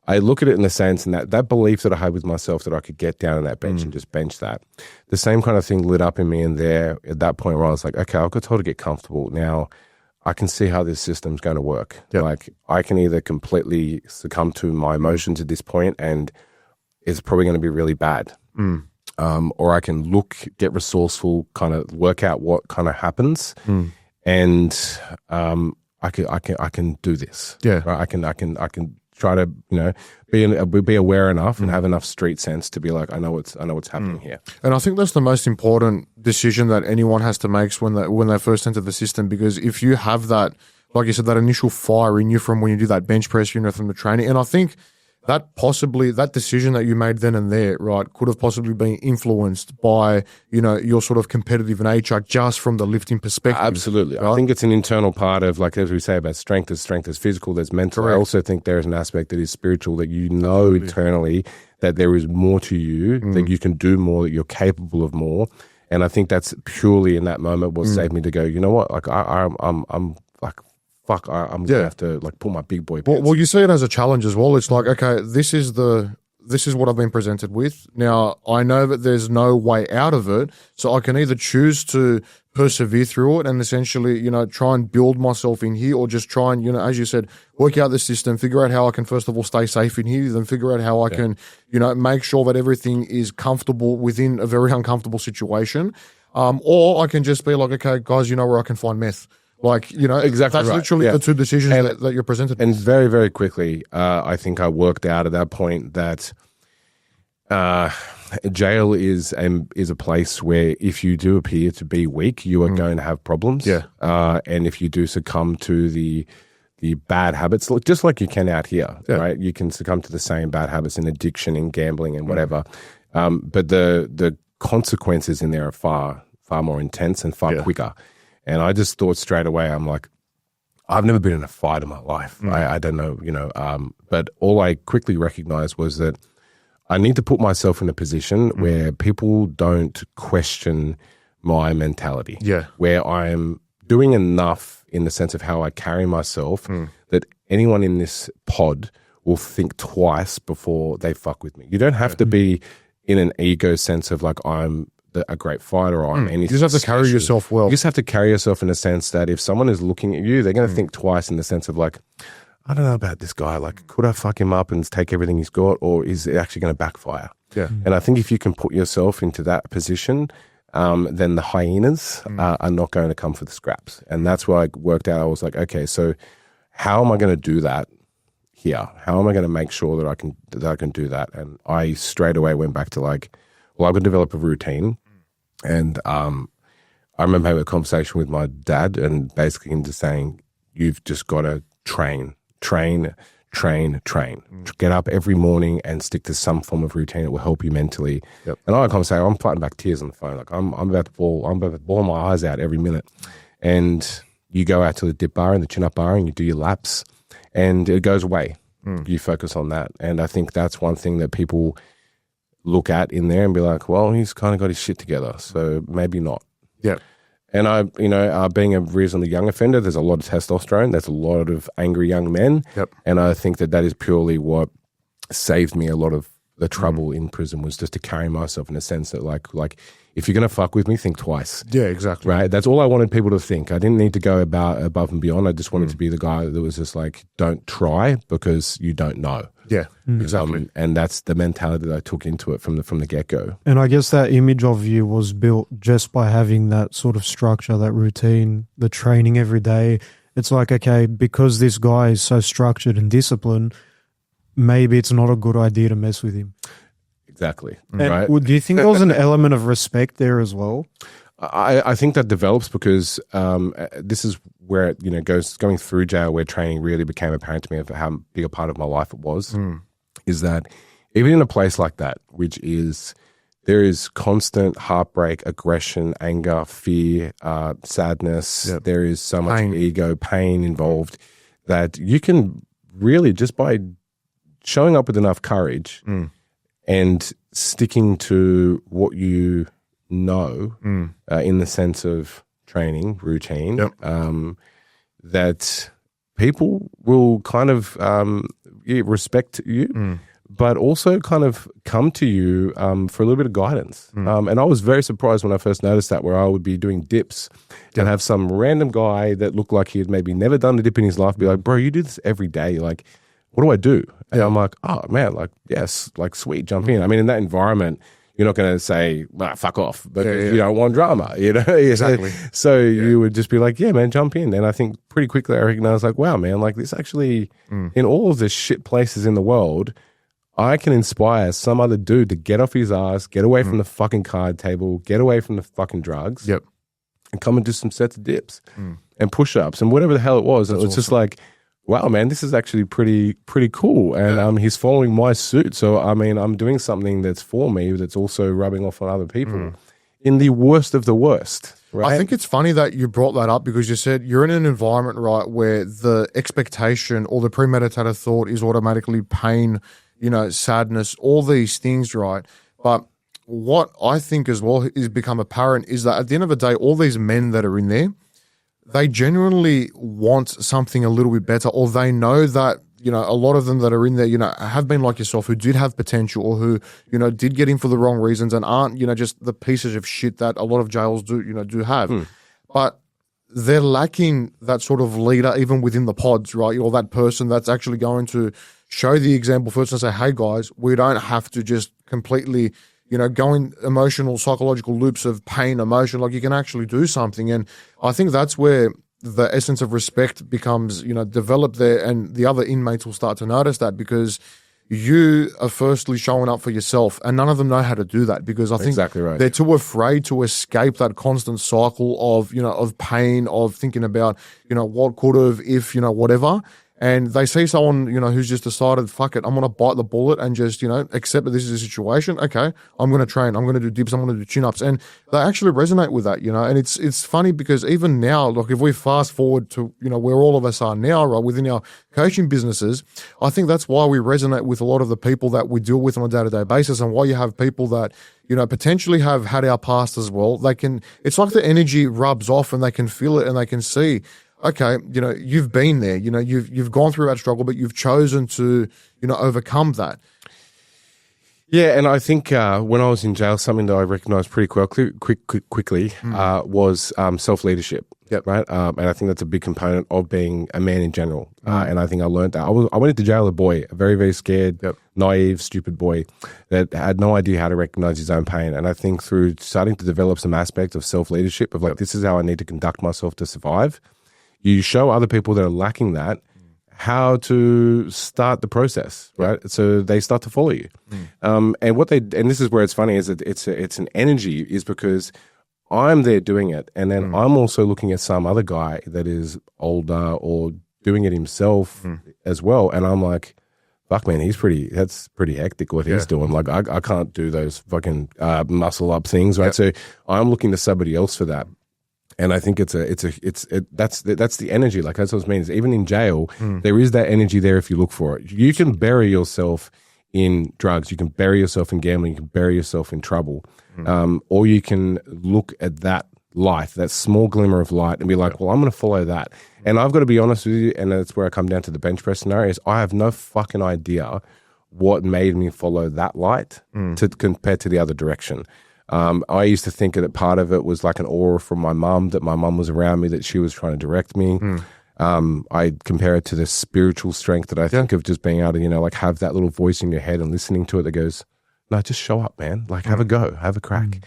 I look at it in the sense, and that belief that I had with myself that I could get down on that bench and just bench that. The same kind of thing lit up in me in there at that point where I was like, okay, I've got told to get comfortable. Now I can see how this system's going to work. Yep. Like I can either completely succumb to my emotions at this point and it's probably going to be really bad. Or I can get resourceful, kind of work out what kind of happens, and I can do this. Yeah, right? I can try to be aware enough and have enough street sense to be like, I know what's happening here. And I think that's the most important decision that anyone has to make when they first enter the system, because if you have that, like you said, that initial fire in you from when you do that bench press, from the training, and I think that decision that you made then and there, right, could have possibly been influenced by, your sort of competitive nature just from the lifting perspective. Absolutely. Right? I think it's an internal part of, like, as we say about strength is physical, there's mental. Correct. I also think there is an aspect that is spiritual, that internally that there is more to you, that you can do more, that you're capable of more. And I think that's purely in that moment what saved me to go, you know what, like I'm like, fuck, I'm going to have to like pull my big boy pants. Well, you see it as a challenge as well. It's like, okay, this is what I've been presented with. Now, I know that there's no way out of it, so I can either choose to persevere through it and essentially, try and build myself in here, or just try and, as you said, work out the system, figure out how I can, first of all, stay safe in here, then figure out how I can, make sure that everything is comfortable within a very uncomfortable situation. Or I can just be like, okay, guys, where I can find meth. Like, exactly. That's right. literally the two decisions that you're presented with. And very, very quickly, I think I worked out at that point that jail is a place where if you do appear to be weak, you are going to have problems. Yeah. And if you do succumb to the bad habits, just like you can out here, right? You can succumb to the same bad habits in addiction, in gambling, and whatever. But the consequences in there are far, far more intense and far quicker. And I just thought straight away, I'm like, I've never been in a fight in my life. I don't know, but all I quickly recognized was that I need to put myself in a position where people don't question my mentality. Yeah. Where I'm doing enough in the sense of how I carry myself that anyone in this pod will think twice before they fuck with me. You don't have to be in an ego sense of like I'm a great fighter or anything. You just have to carry yourself well. You just have to carry yourself in a sense that if someone is looking at you, they're going to think twice in the sense of like, I don't know about this guy. Like, could I fuck him up and take everything he's got, or is it actually going to backfire? Yeah. And I think if you can put yourself into that position, then the hyenas are not going to come for the scraps. And that's why I worked out. I was like, okay, so how am I going to do that here? How am I going to make sure that I can do that? And I straight away went back to like, well, I'm going to develop a routine. And I remember having a conversation with my dad and basically him just saying, you've just got to train. Get up every morning and stick to some form of routine that will help you mentally. Yep. And I had a conversation, I'm fighting back tears on the phone. Like I'm about to bawl my eyes out every minute. And you go out to the dip bar and the chin-up bar and you do your laps and it goes away. You focus on that. And I think that's one thing that people look at in there and be like, well, he's kind of got his shit together, so maybe not. Yeah. And being a reasonably young offender, there's a lot of testosterone. There's a lot of angry young men. Yep. And I think that is purely what saved me a lot of the trouble in prison, was just to carry myself in a sense that like if you're going to fuck with me, think twice. Yeah, exactly. Right? That's all I wanted people to think. I didn't need to go above and beyond. I just wanted to be the guy that was just like, don't try because you don't know. Yeah, exactly. And that's the mentality that I took into it from the get-go. And I guess that image of you was built just by having that sort of structure, that routine, the training every day. It's like, okay, because this guy is so structured and disciplined, maybe it's not a good idea to mess with him. Exactly. And right? do you think there was an element of respect there as well? I think that develops because this is where going through jail, where training really became apparent to me of how big a part of my life it was. Is that even in a place like that, which is there is constant heartbreak, aggression, anger, fear, sadness. Yep. There is so much ego, pain involved that you can really, just by showing up with enough courage and sticking to what you know in the sense of training, routine, that people will kind of respect you, but also kind of come to you for a little bit of guidance. And I was very surprised when I first noticed that, where I would be doing dips and have some random guy that looked like he had maybe never done a dip in his life be like, bro, you do this every day. Like, what do I do? And I'm like, oh man, like, yes, like sweet, jump in. I mean, in that environment, you're not going to say, fuck off, because you don't want drama, Exactly. So you would just be like, yeah, man, jump in. And I think pretty quickly I recognized, like, wow, man, like this actually, in all of the shit places in the world, I can inspire some other dude to get off his ass, get away from the fucking card table, get away from the fucking drugs, and come and do some sets of dips and push-ups and whatever the hell it was. And it was just like, wow, man, this is actually pretty cool. And he's following my suit. So, I mean, I'm doing something that's for me, that's also rubbing off on other people in the worst of the worst. Right? I think it's funny that you brought that up, because you said you're in an environment, right, where the expectation or the premeditated thought is automatically pain, sadness, all these things, right? But what I think as well is become apparent is that at the end of the day, all these men that are in there, they genuinely want something a little bit better, or they know that, a lot of them that are in there, have been like yourself, who did have potential, or who, did get in for the wrong reasons and aren't, just the pieces of shit that a lot of jails do have. But they're lacking that sort of leader even within the pods, right? Or that person that's actually going to show the example first and say, hey guys, we don't have to just completely go in emotional, psychological loops of pain, emotion. Like, you can actually do something. And I think that's where the essence of respect becomes, developed there, and the other inmates will start to notice that, because you are firstly showing up for yourself, and none of them know how to do that, because I think exactly right. They're too afraid to escape that constant cycle of, of pain, of thinking about, what could have, if, whatever. And they see someone, who's just decided, fuck it, I'm going to bite the bullet and just, accept that this is a situation. Okay, I'm going to train. I'm going to do dips. I'm going to do chin-ups. And they actually resonate with that, And it's funny, because even now, like, if we fast forward to, where all of us are now, right, within our coaching businesses, I think that's why we resonate with a lot of the people that we deal with on a day-to-day basis, and why you have people that, potentially have had our past as well. It's like the energy rubs off, and they can feel it, and they can see, okay, you've been there, you've gone through that struggle, but you've chosen to, overcome that. Yeah, and I think when I was in jail, something that I recognized pretty quickly was self-leadership. Yep. Right. And I think that's a big component of being a man in general. And I think I learned that. I went into jail a boy, a very, very scared, naive, stupid boy that had no idea how to recognize his own pain. And I think through starting to develop some aspects of self-leadership of like, this is how I need to conduct myself to survive. You show other people that are lacking that how to start the process, right? So they start to follow you. And this is where it's funny, is that it's an energy, is because I'm there doing it, and then I'm also looking at some other guy that is older or doing it himself as well, and I'm like, fuck man, that's pretty hectic what he's doing. Like I can't do those fucking muscle up things, right? So I'm looking to somebody else for that. And I think that's the energy. Like, that's what it means. Even in jail, there is that energy there if you look for it. You can bury yourself in drugs. You can bury yourself in gambling. You can bury yourself in trouble. Or you can look at that light, that small glimmer of light, and be like, well, I'm going to follow that. And I've got to be honest with you, and that's where I come down to the bench press scenario, is I have no fucking idea what made me follow that light compared to the other direction. I used to think that part of it was like an aura from my mum, that my mum was around me, that she was trying to direct me. I compare it to the spiritual strength that I think of just being able to, like have that little voice in your head and listening to it that goes, no, just show up, man. Like have a go, have a crack.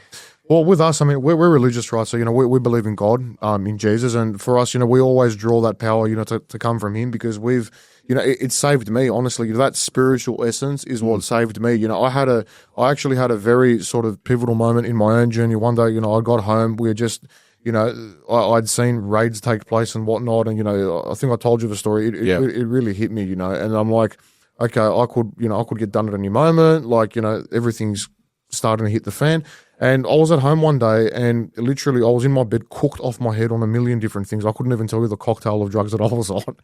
Well, with us, I mean, we're religious, right? So, we believe in God, in Jesus. And for us, we always draw that power, to come from him, because we've, it saved me, honestly. That spiritual essence is what saved me. I actually had a very sort of pivotal moment in my own journey. One day, I got home, we had just, I'd seen raids take place and whatnot. And, I think I told you the story. It really hit me, and I'm like, okay, I could get done at any moment. Like, everything's starting to hit the fan. And I was at home one day and literally I was in my bed, cooked off my head on a million different things. I couldn't even tell you the cocktail of drugs that I was on.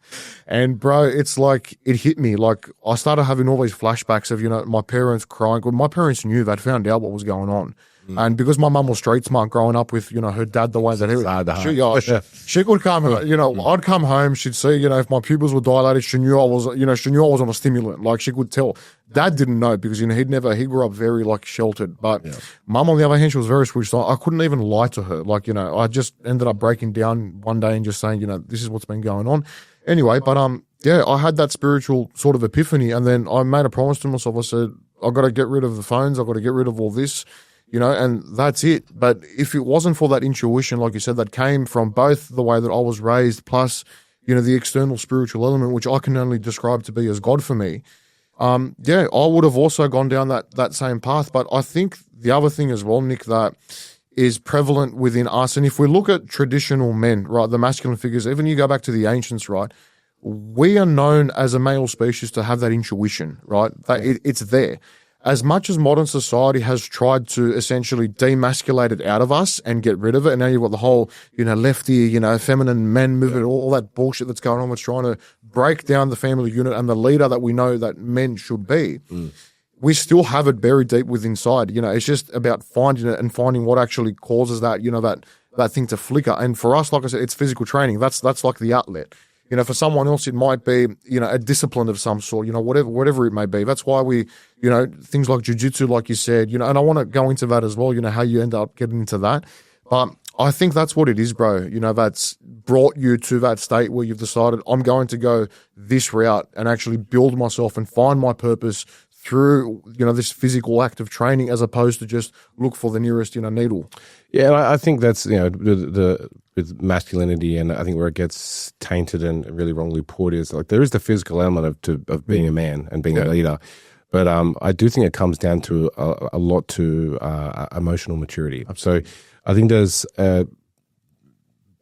And bro, it's like, it hit me. Like I started having all these flashbacks of, my parents crying. Well, my parents knew, they'd found out what was going on. And because my mum was street smart growing up with, her dad the way that he was, she could come, I'd come home, she'd see, if my pupils were dilated, she knew I was on a stimulant. Like she could tell. Dad didn't know because, he grew up very like sheltered. But mum, on the other hand, she was very switched on. I couldn't even lie to her. Like, I just ended up breaking down one day and just saying, this is what's been going on. Anyway, but I had that spiritual sort of epiphany. And then I made a promise to myself. I said, I've got to get rid of the phones. I've got to get rid of all this. And that's it. But if it wasn't for that intuition, like you said, that came from both the way that I was raised plus, the external spiritual element, which I can only describe to be as God for me, I would have also gone down that same path. But I think the other thing as well, Nick, that is prevalent within us, and if we look at traditional men, right, the masculine figures, even you go back to the ancients, right, we are known as a male species to have that intuition, right? It's there. As much as modern society has tried to essentially demasculate it out of us and get rid of it, and now you've got the whole, lefty, feminine men movement, all that bullshit that's going on, that's trying to break down the family unit and the leader that we know that men should be. We still have it buried deep within inside. It's just about finding it and finding what actually causes that, that thing to flicker. And for us, like I said, it's physical training. That's like the outlet. For someone else, it might be, a discipline of some sort, whatever it may be. That's why we, things like jiu-jitsu, like you said, and I want to go into that as well, how you end up getting into that. But I think that's what it is, bro. That's brought you to that state where you've decided I'm going to go this route and actually build myself and find my purpose through, this physical act of training, as opposed to just look for the nearest, needle. Yeah, and I think that's, the with masculinity, and I think where it gets tainted and really wrongly put is like there is the physical element of being a man and being a leader, but I do think it comes down to a lot to emotional maturity. So I think there's a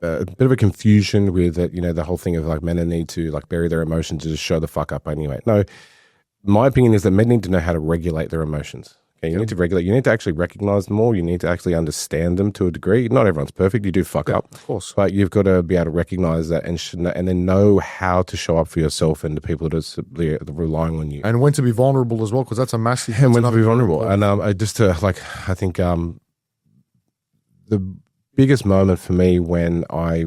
bit of a confusion with it, the whole thing of like men need to like bury their emotions to just show the fuck up anyway. No, my opinion is that men need to know how to regulate their emotions. Okay, you need to regulate. You need to actually recognize them all. You need to actually understand them to a degree. Not everyone's perfect. You do fuck up, of course, but you've got to be able to recognize that and then know how to show up for yourself and the people that are relying on you, and when to be vulnerable as well, because that's a massive. And when to be vulnerable, and I think the biggest moment for me when I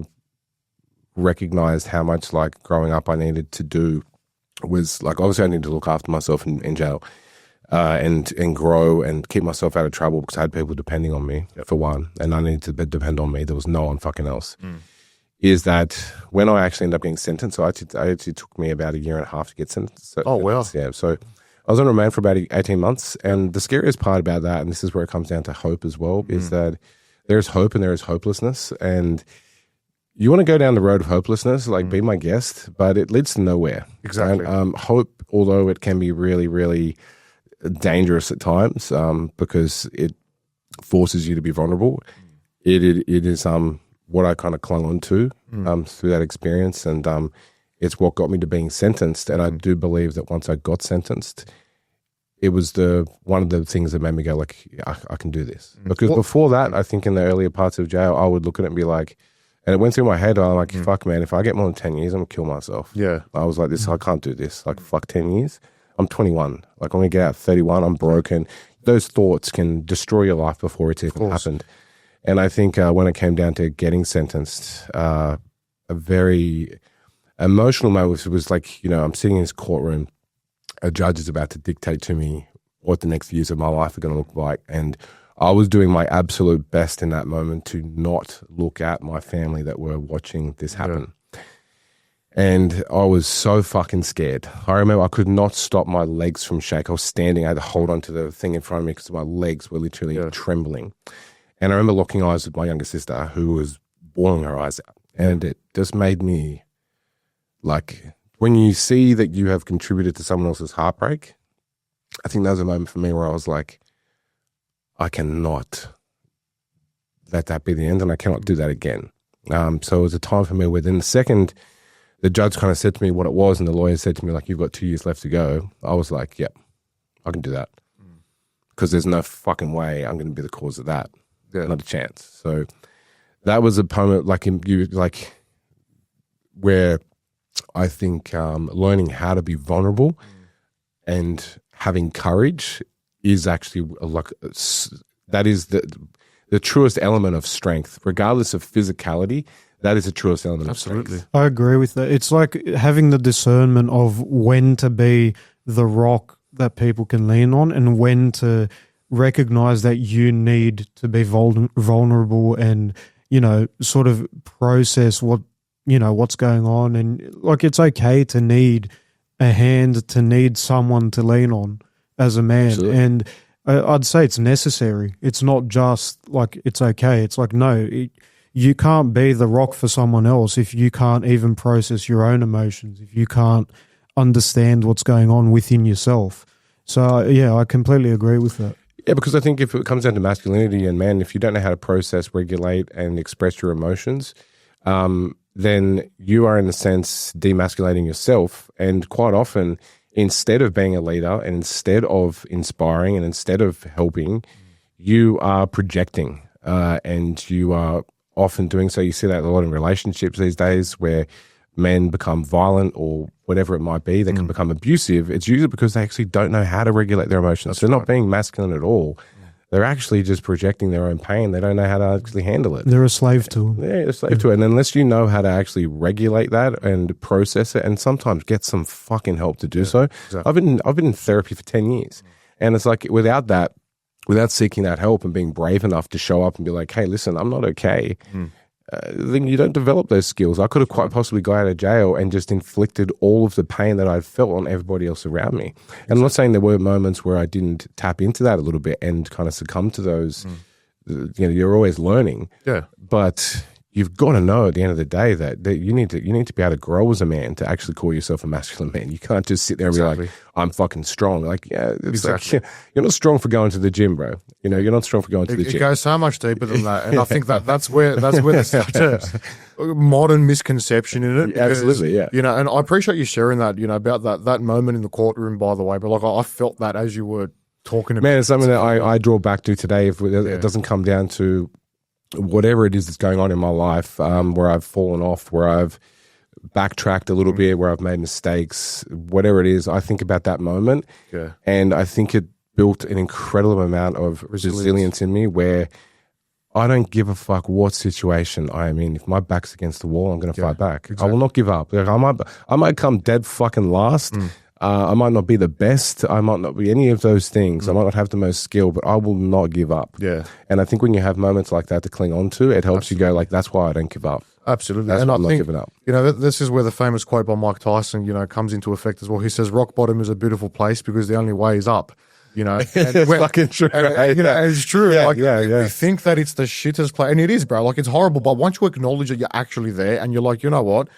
recognized how much like growing up I needed to do was like obviously I needed to look after myself in jail. And grow and keep myself out of trouble because I had people depending on me, for one, and I needed to depend on me. There was no one fucking else. Is that when I actually ended up getting sentenced, so it actually took me about 1.5 years to get sentenced. So, oh, wow. Yeah, so I was on remand for about 18 months, and the scariest part about that, and this is where it comes down to hope as well, is that there's hope and there is hopelessness, and you want to go down the road of hopelessness, like be my guest, but it leads to nowhere. Exactly. And, hope, although it can be really, really dangerous at times because it forces you to be vulnerable. It is what I kind of clung on to through that experience, and it's what got me to being sentenced. And I do believe that once I got sentenced, it was one of the things that made me go like, I can do this. Because before that, I think in the earlier parts of jail, I would look at it and be like, and it went through my head, I'm like, fuck man, if I get more than 10 years, I'm gonna kill myself. Yeah. I was like this, I can't do this. Like fuck 10 years. I'm 21. Like, when we get out at 31, I'm broken. Those thoughts can destroy your life before it's even happened. And I think when it came down to getting sentenced, a very emotional moment was like, I'm sitting in this courtroom. A judge is about to dictate to me what the next years of my life are going to look like. And I was doing my absolute best in that moment to not look at my family that were watching this happen. Yeah. And I was so fucking scared. I remember I could not stop my legs from shaking. I was standing, I had to hold on to the thing in front of me because my legs were literally trembling. And I remember locking eyes with my younger sister who was bawling her eyes out. And it just made me, like, when you see that you have contributed to someone else's heartbreak, I think that was a moment for me where I was like, I cannot let that be the end, and I cannot do that again. So it was a time for me where then the second the judge kind of said to me what it was, and the lawyer said to me, like, you've got 2 years left to go, I was like, yep, I can do that. Because there's no fucking way I'm going to be the cause of that. Not a chance. So that was a moment where I think learning how to be vulnerable and having courage is actually that is the truest element of strength, regardless of physicality. That is the truest element of strength. I agree with that. It's like having the discernment of when to be the rock that people can lean on and when to recognize that you need to be vulnerable and, sort of process what's going on. And like, it's okay to need a hand, to need someone to lean on as a man. Absolutely. And I'd say it's necessary. It's not just like it's okay. It's like, no, you can't be the rock for someone else if you can't even process your own emotions, if you can't understand what's going on within yourself. So, yeah, I completely agree with that. Yeah, because I think if it comes down to masculinity and men, if you don't know how to process, regulate, and express your emotions, then you are, in a sense, demasculating yourself. And quite often, instead of being a leader and instead of inspiring and instead of helping, you are projecting and you are often doing so. You see that a lot in relationships these days where men become violent or whatever it might be. They can become abusive. It's usually because they actually don't know how to regulate their emotions. They're not being masculine at all. They're actually just projecting their own pain. They don't know how to actually handle it. They're a slave to it. Yeah, they're a slave to it. And unless you know how to actually regulate that and process it, and sometimes get some fucking help to do so. Exactly. I've been in therapy for 10 years. And it's like, without seeking that help and being brave enough to show up and be like, hey, listen, I'm not okay, then you don't develop those skills. I could have quite possibly got out of jail and just inflicted all of the pain that I'd felt on everybody else around me. And I'm not saying there were moments where I didn't tap into that a little bit and kind of succumb to those. You're always learning. Yeah. But you've got to know at the end of the day that you need to be able to grow as a man to actually call yourself a masculine man. You can't just sit there and be like, I'm fucking strong. Like, yeah, it's like, you're not strong for going to the gym, bro. You're not strong for going to the gym. It goes so much deeper than that. And I think that's where there's such a modern misconception in it. Because, absolutely, yeah. And I appreciate you sharing that, about that moment in the courtroom, by the way. But like, I felt that as you were talking about. Man, it's something that I draw back to today. If it doesn't come down to whatever it is that's going on in my life, where I've fallen off, where I've backtracked a little bit, where I've made mistakes, whatever it is, I think about that moment. Yeah. And I think it built an incredible amount of resilience in me where I don't give a fuck what situation I am in. If my back's against the wall, I'm going to fight back. Exactly. I will not give up. Like, I might come dead fucking last. I might not be the best. I might not be any of those things. I might not have the most skill, but I will not give up. Yeah. And I think when you have moments like that to cling on to, it helps you go like, that's why I don't give up. Absolutely. That's and why I'm not giving up. This is where the famous quote by Mike Tyson, comes into effect as well. He says, rock bottom is a beautiful place because the only way is up. It's fucking true. It's true. You think that it's the shittest place, and it is, bro. Like, it's horrible. But once you acknowledge that you're actually there and you're like, you know what?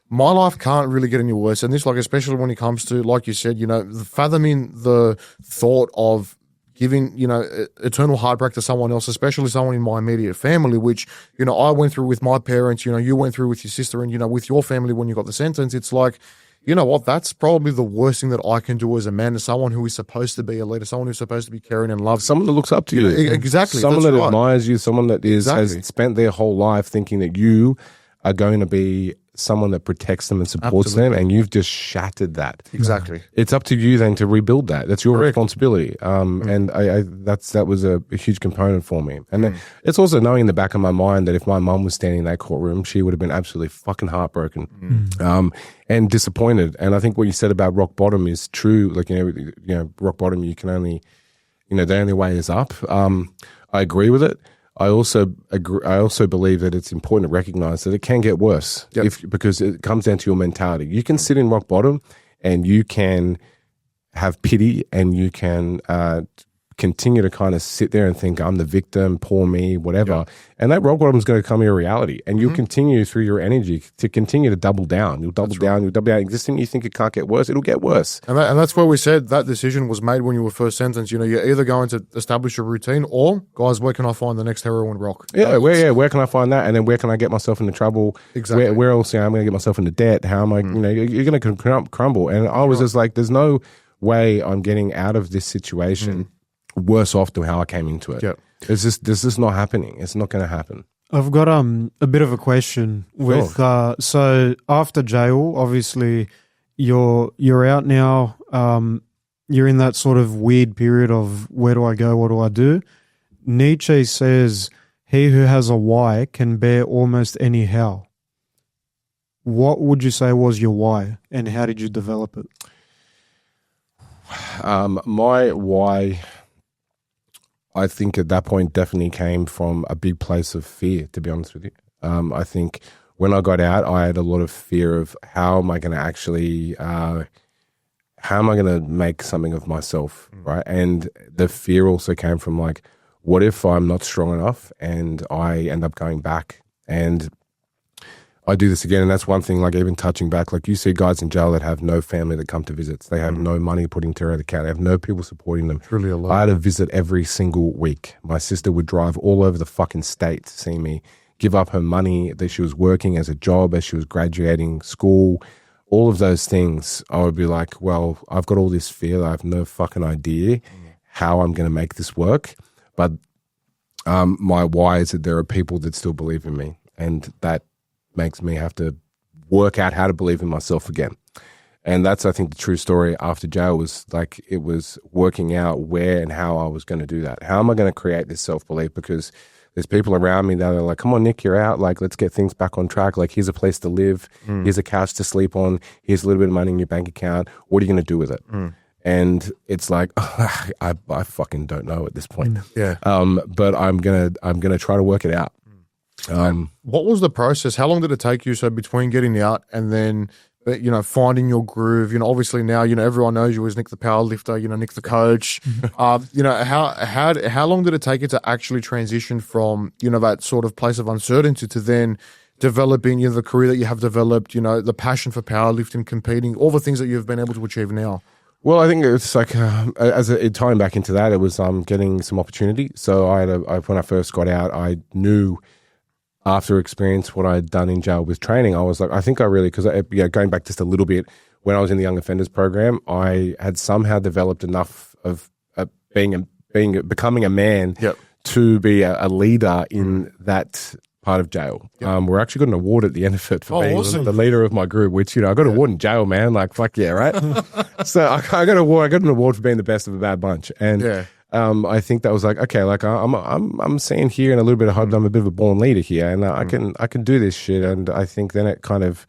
My life can't really get any worse. And this, like, especially when it comes to, like you said, fathoming the thought of giving, eternal heartbreak to someone else, especially someone in my immediate family, which, I went through with my parents, you went through with your sister and, with your family when you got the sentence. It's like, you know what? That's probably the worst thing that I can do as a man, as someone who is supposed to be a leader, someone who's supposed to be caring and loving. Someone that looks up to you. Exactly. Someone that admires you, someone that has spent their whole life thinking that you are going to be someone that protects them and supports them, and you've just shattered that. Exactly. It's up to you then to rebuild that. That's your responsibility. And that was a huge component for me. And then it's also knowing in the back of my mind that if my mum was standing in that courtroom, she would have been absolutely fucking heartbroken and disappointed. And I think what you said about rock bottom is true. Like, rock bottom, you can only, the only way is up. I agree with it. I also believe that it's important to recognize that it can get worse because it comes down to your mentality. You can sit in rock bottom and you can have pity and you can continue to kind of sit there and think, I'm the victim, poor me, whatever. And that rock bottom is going to become your reality. And you'll continue through your energy to continue to double down. You'll double down. Existing, you think it can't get worse, it'll get worse. And that's why we said that decision was made when you were first sentenced. You're either going to establish a routine or, guys, where can I find the next heroin rock? Where can I find that? And then where can I get myself into trouble? Exactly. Where else I'm going to get myself into debt? How am I, you're going to crumble. And I was just like, there's no way I'm getting out of this situation worse off than how I came into it. This is not happening. It's not going to happen. I've got a bit of a question with so after jail, obviously you're out now. You're in that sort of weird period of where do I go? What do I do? Nietzsche says, "He who has a why can bear almost any how." What would you say was your why, and how did you develop it? My why, I think at that point definitely came from a big place of fear, to be honest with you. I think when I got out, I had a lot of fear of how am I going to actually, how am I going to make something of myself, right? And the fear also came from like, what if I'm not strong enough and I end up going back and I do this again? And that's one thing, like even touching back, like you see guys in jail that have no family that come to visits. They have no money putting to their account. They have no people supporting them. Truly a lot. I had a visit every single week. My sister would drive all over the fucking state to see me, give up her money that she was working as a job, as she was graduating school, all of those things. I would be like, well, I've got all this fear. I have no fucking idea how I'm going to make this work. But my why is that there are people that still believe in me, and that makes me have to work out how to believe in myself again. And that's, I think, the true story after jail was like, it was working out where and how I was going to do that. How am I going to create this self-belief? Because there's people around me that are like, come on, Nick, you're out. Like, let's get things back on track. Like, here's a place to live. Here's a couch to sleep on. Here's a little bit of money in your bank account. What are you going to do with it? And it's like, I fucking don't know at this point. But I'm gonna try to work it out. What was the process? How long did it take you? So between getting out and then, finding your groove, obviously now, everyone knows you as Nick the powerlifter, Nick the coach. How long did it take you to actually transition from, that sort of place of uncertainty to then developing, the career that you have developed, the passion for powerlifting, competing, all the things that you've been able to achieve now? Well, I think it's like, tying back into that, it was getting some opportunity. So when I first got out, I knew after experience what I had done in jail with training, I was like, I think I really, because going back just a little bit, when I was in the Young Offenders Program, I had somehow developed enough of becoming a man to be a leader in that part of jail. We're actually got an award at the end of it for being the leader of my group, which, I got an award in jail, man. Like, fuck yeah, right? So I got an award for being the best of a bad bunch. And I think that was like, okay, like I'm seeing here in a little bit of I'm a bit of a born leader here, and I can do this shit. And I think then it kind of,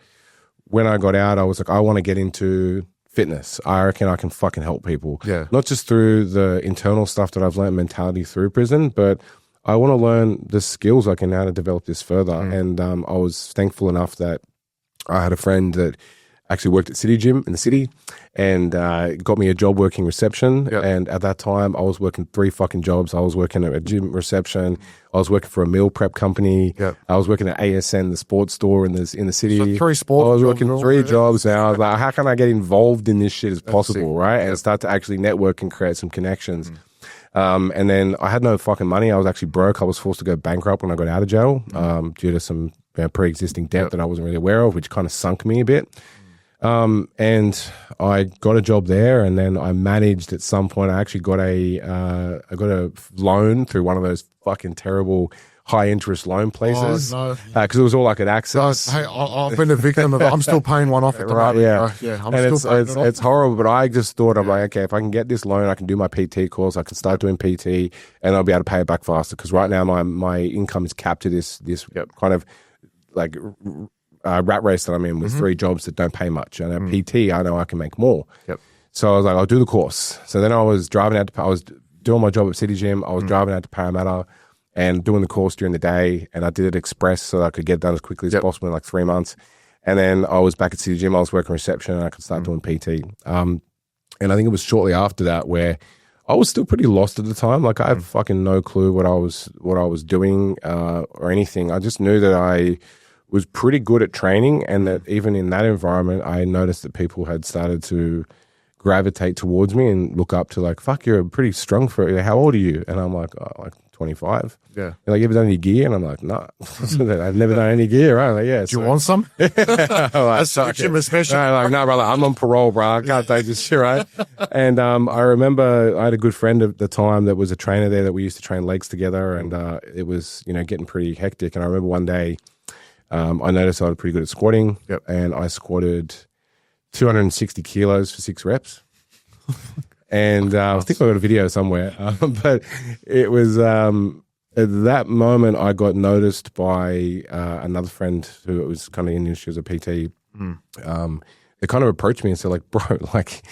when I got out, I was like, I want to get into fitness. I reckon I can fucking help people. Not just through the internal stuff that I've learned mentality through prison, but I want to learn the skills I can now to develop this further. And I was thankful enough that I had a friend that actually worked at City Gym in the city and got me a job working reception. And at that time, I was working 3 fucking jobs. I was working at a gym reception. I was working for a meal prep company. I was working at ASN, the sports store in the city. So 3 sports. I was working 3 jobs, and I was like, how can I get involved in this shit as possible, right? And start to actually network and create some connections. And then I had no fucking money. I was actually broke. I was forced to go bankrupt when I got out of jail due to some pre-existing debt that I wasn't really aware of, which kind of sunk me a bit. And I got a job there, and then I managed at some point. I actually got a loan through one of those fucking terrible high interest loan places. Oh, no. Because it was all I could access. Hey, I've been a victim of it. I'm still paying one off at the moment. I'm and still paying it off. it's horrible, but I just thought, I'm like, okay, if I can get this loan, I can do my PT course, I can start doing PT, and I'll be able to pay it back faster. Because right now my income is capped to this kind of like rat race that I'm in with 3 jobs that don't pay much. And at PT, I know I can make more. So I was like, I'll do the course. So then I was driving out I was doing my job at City Gym. I was driving out to Parramatta and doing the course during the day. And I did it express so that I could get done as quickly as possible in like 3 months. And then I was back at City Gym. I was working reception and I could start doing PT. And I think it was shortly after that where I was still pretty lost at the time. Like I had fucking no clue what I was doing or anything. I just knew that I was pretty good at training, and that even in that environment, I noticed that people had started to gravitate towards me and look up to like, fuck, you're pretty strong for it. How old are you? And I'm like, oh, like 25. Yeah. They're like, you ever done any gear? And I'm like, no. I've never done any gear, right? Like, yeah. Do you want some? That's Gym special. Like, no, brother, I'm on parole, bro. I can't take this shit, right? And I remember I had a good friend at the time that was a trainer there that we used to train legs together, and it was, getting pretty hectic. And I remember one day I noticed I was pretty good at squatting, and I squatted 260 kilos for 6 reps. And I think I got a video somewhere, but it was at that moment I got noticed by another friend who was kind of in the industry as a PT. They kind of approached me and said, like, bro, like,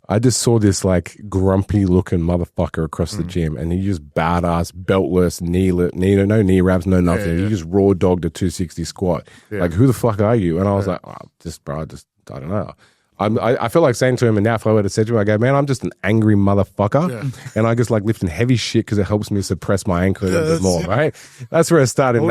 I just saw this like grumpy looking motherfucker across the gym, and he just badass, beltless, no knee wraps, no nothing. He just raw dogged a 260 squat. Like, who the fuck are you? And I was like, oh, I don't know. I feel like saying to him, and now if I were to say to him, I go, man, I'm just an angry motherfucker, and I just like lifting heavy shit because it helps me suppress my ankle a little bit more, right? That's where I started.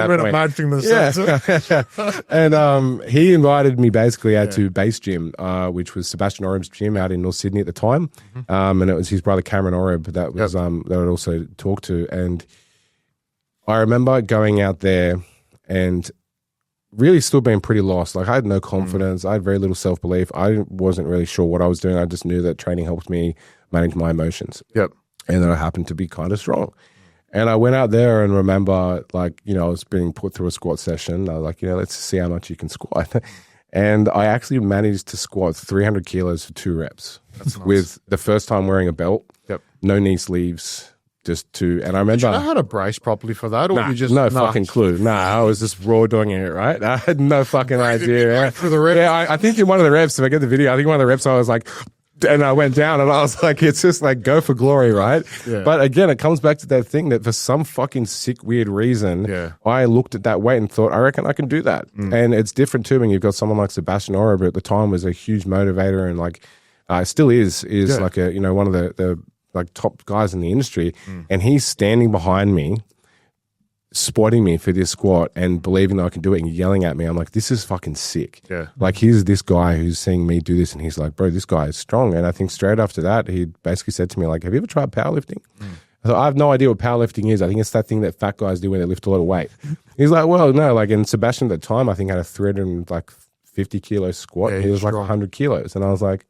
And he invited me basically out to Base Gym, which was Sebastian Orib's gym out in North Sydney at the time, and it was his brother Cameron Orib that was that I'd also talked to, and I remember going out there and really still being pretty lost. Like I had no confidence. I had very little self-belief. I wasn't really sure what I was doing. I just knew that training helped me manage my emotions. And that I happened to be kind of strong. And I went out there and remember, like, I was being put through a squat session. I was like, let's see how much you can squat. And I actually managed to squat 300 kilos for 2 reps. That's nice. With the first time wearing a belt, no knee sleeves. And I remember, did you know how to brace properly for that, or you just fucking clue. I was just raw doing it, right? I had no fucking idea. For the rep. I think in one of the reps, if I get the video, I think one of the reps I was like, and I went down, and I was like, it's just like go for glory, right? But again, it comes back to that thing that for some fucking sick, weird reason, I looked at that weight and thought, I reckon I can do that. And it's different too when you've got someone like Sebastian Orib, at the time was a huge motivator, and like still is like a one of the like top guys in the industry, and he's standing behind me, spotting me for this squat and believing that I can do it and yelling at me. I'm like, this is fucking sick. Like, here's this guy who's seeing me do this, and he's like, bro, this guy is strong. And I think straight after that, he basically said to me, like, have you ever tried powerlifting? So I have no idea what powerlifting is. I think it's that thing that fat guys do when they lift a lot of weight. He's like, well, no, like, and Sebastian at the time, I think had a 350 kilo squat. He was like 100 kilos. And I was like,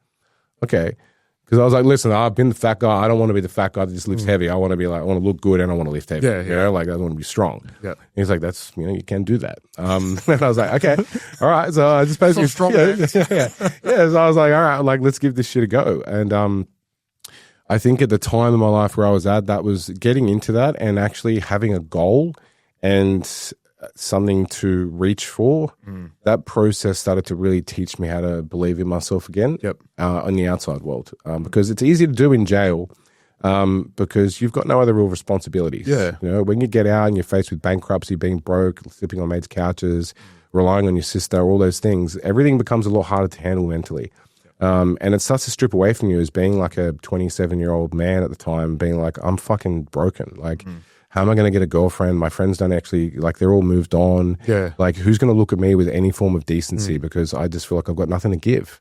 okay. Because I was like, listen, I've been the fat guy. I don't want to be the fat guy that just lifts heavy. I want to be like, I want to look good and I want to lift heavy. Like I want to be strong. And he's like, that's, you can do that. And I was like, okay, all right. So I just basically strong. So I was like, all right, like let's give this shit a go. And I think at the time in my life where I was at, that was getting into that and actually having a goal and something to reach for. That process started to really teach me how to believe in myself again on the outside world, because it's easy to do in jail, because you've got no other real responsibilities. When you get out and you're faced with bankruptcy, being broke, sleeping on mates' couches, relying on your sister, all those things, everything becomes a lot harder to handle mentally. And it starts to strip away from you as being like a 27-year-old man at the time, being like, I'm fucking broken. Like, how am I going to get a girlfriend? My friends don't actually, like, they're all moved on. Like, who's going to look at me with any form of decency, because I just feel like I've got nothing to give.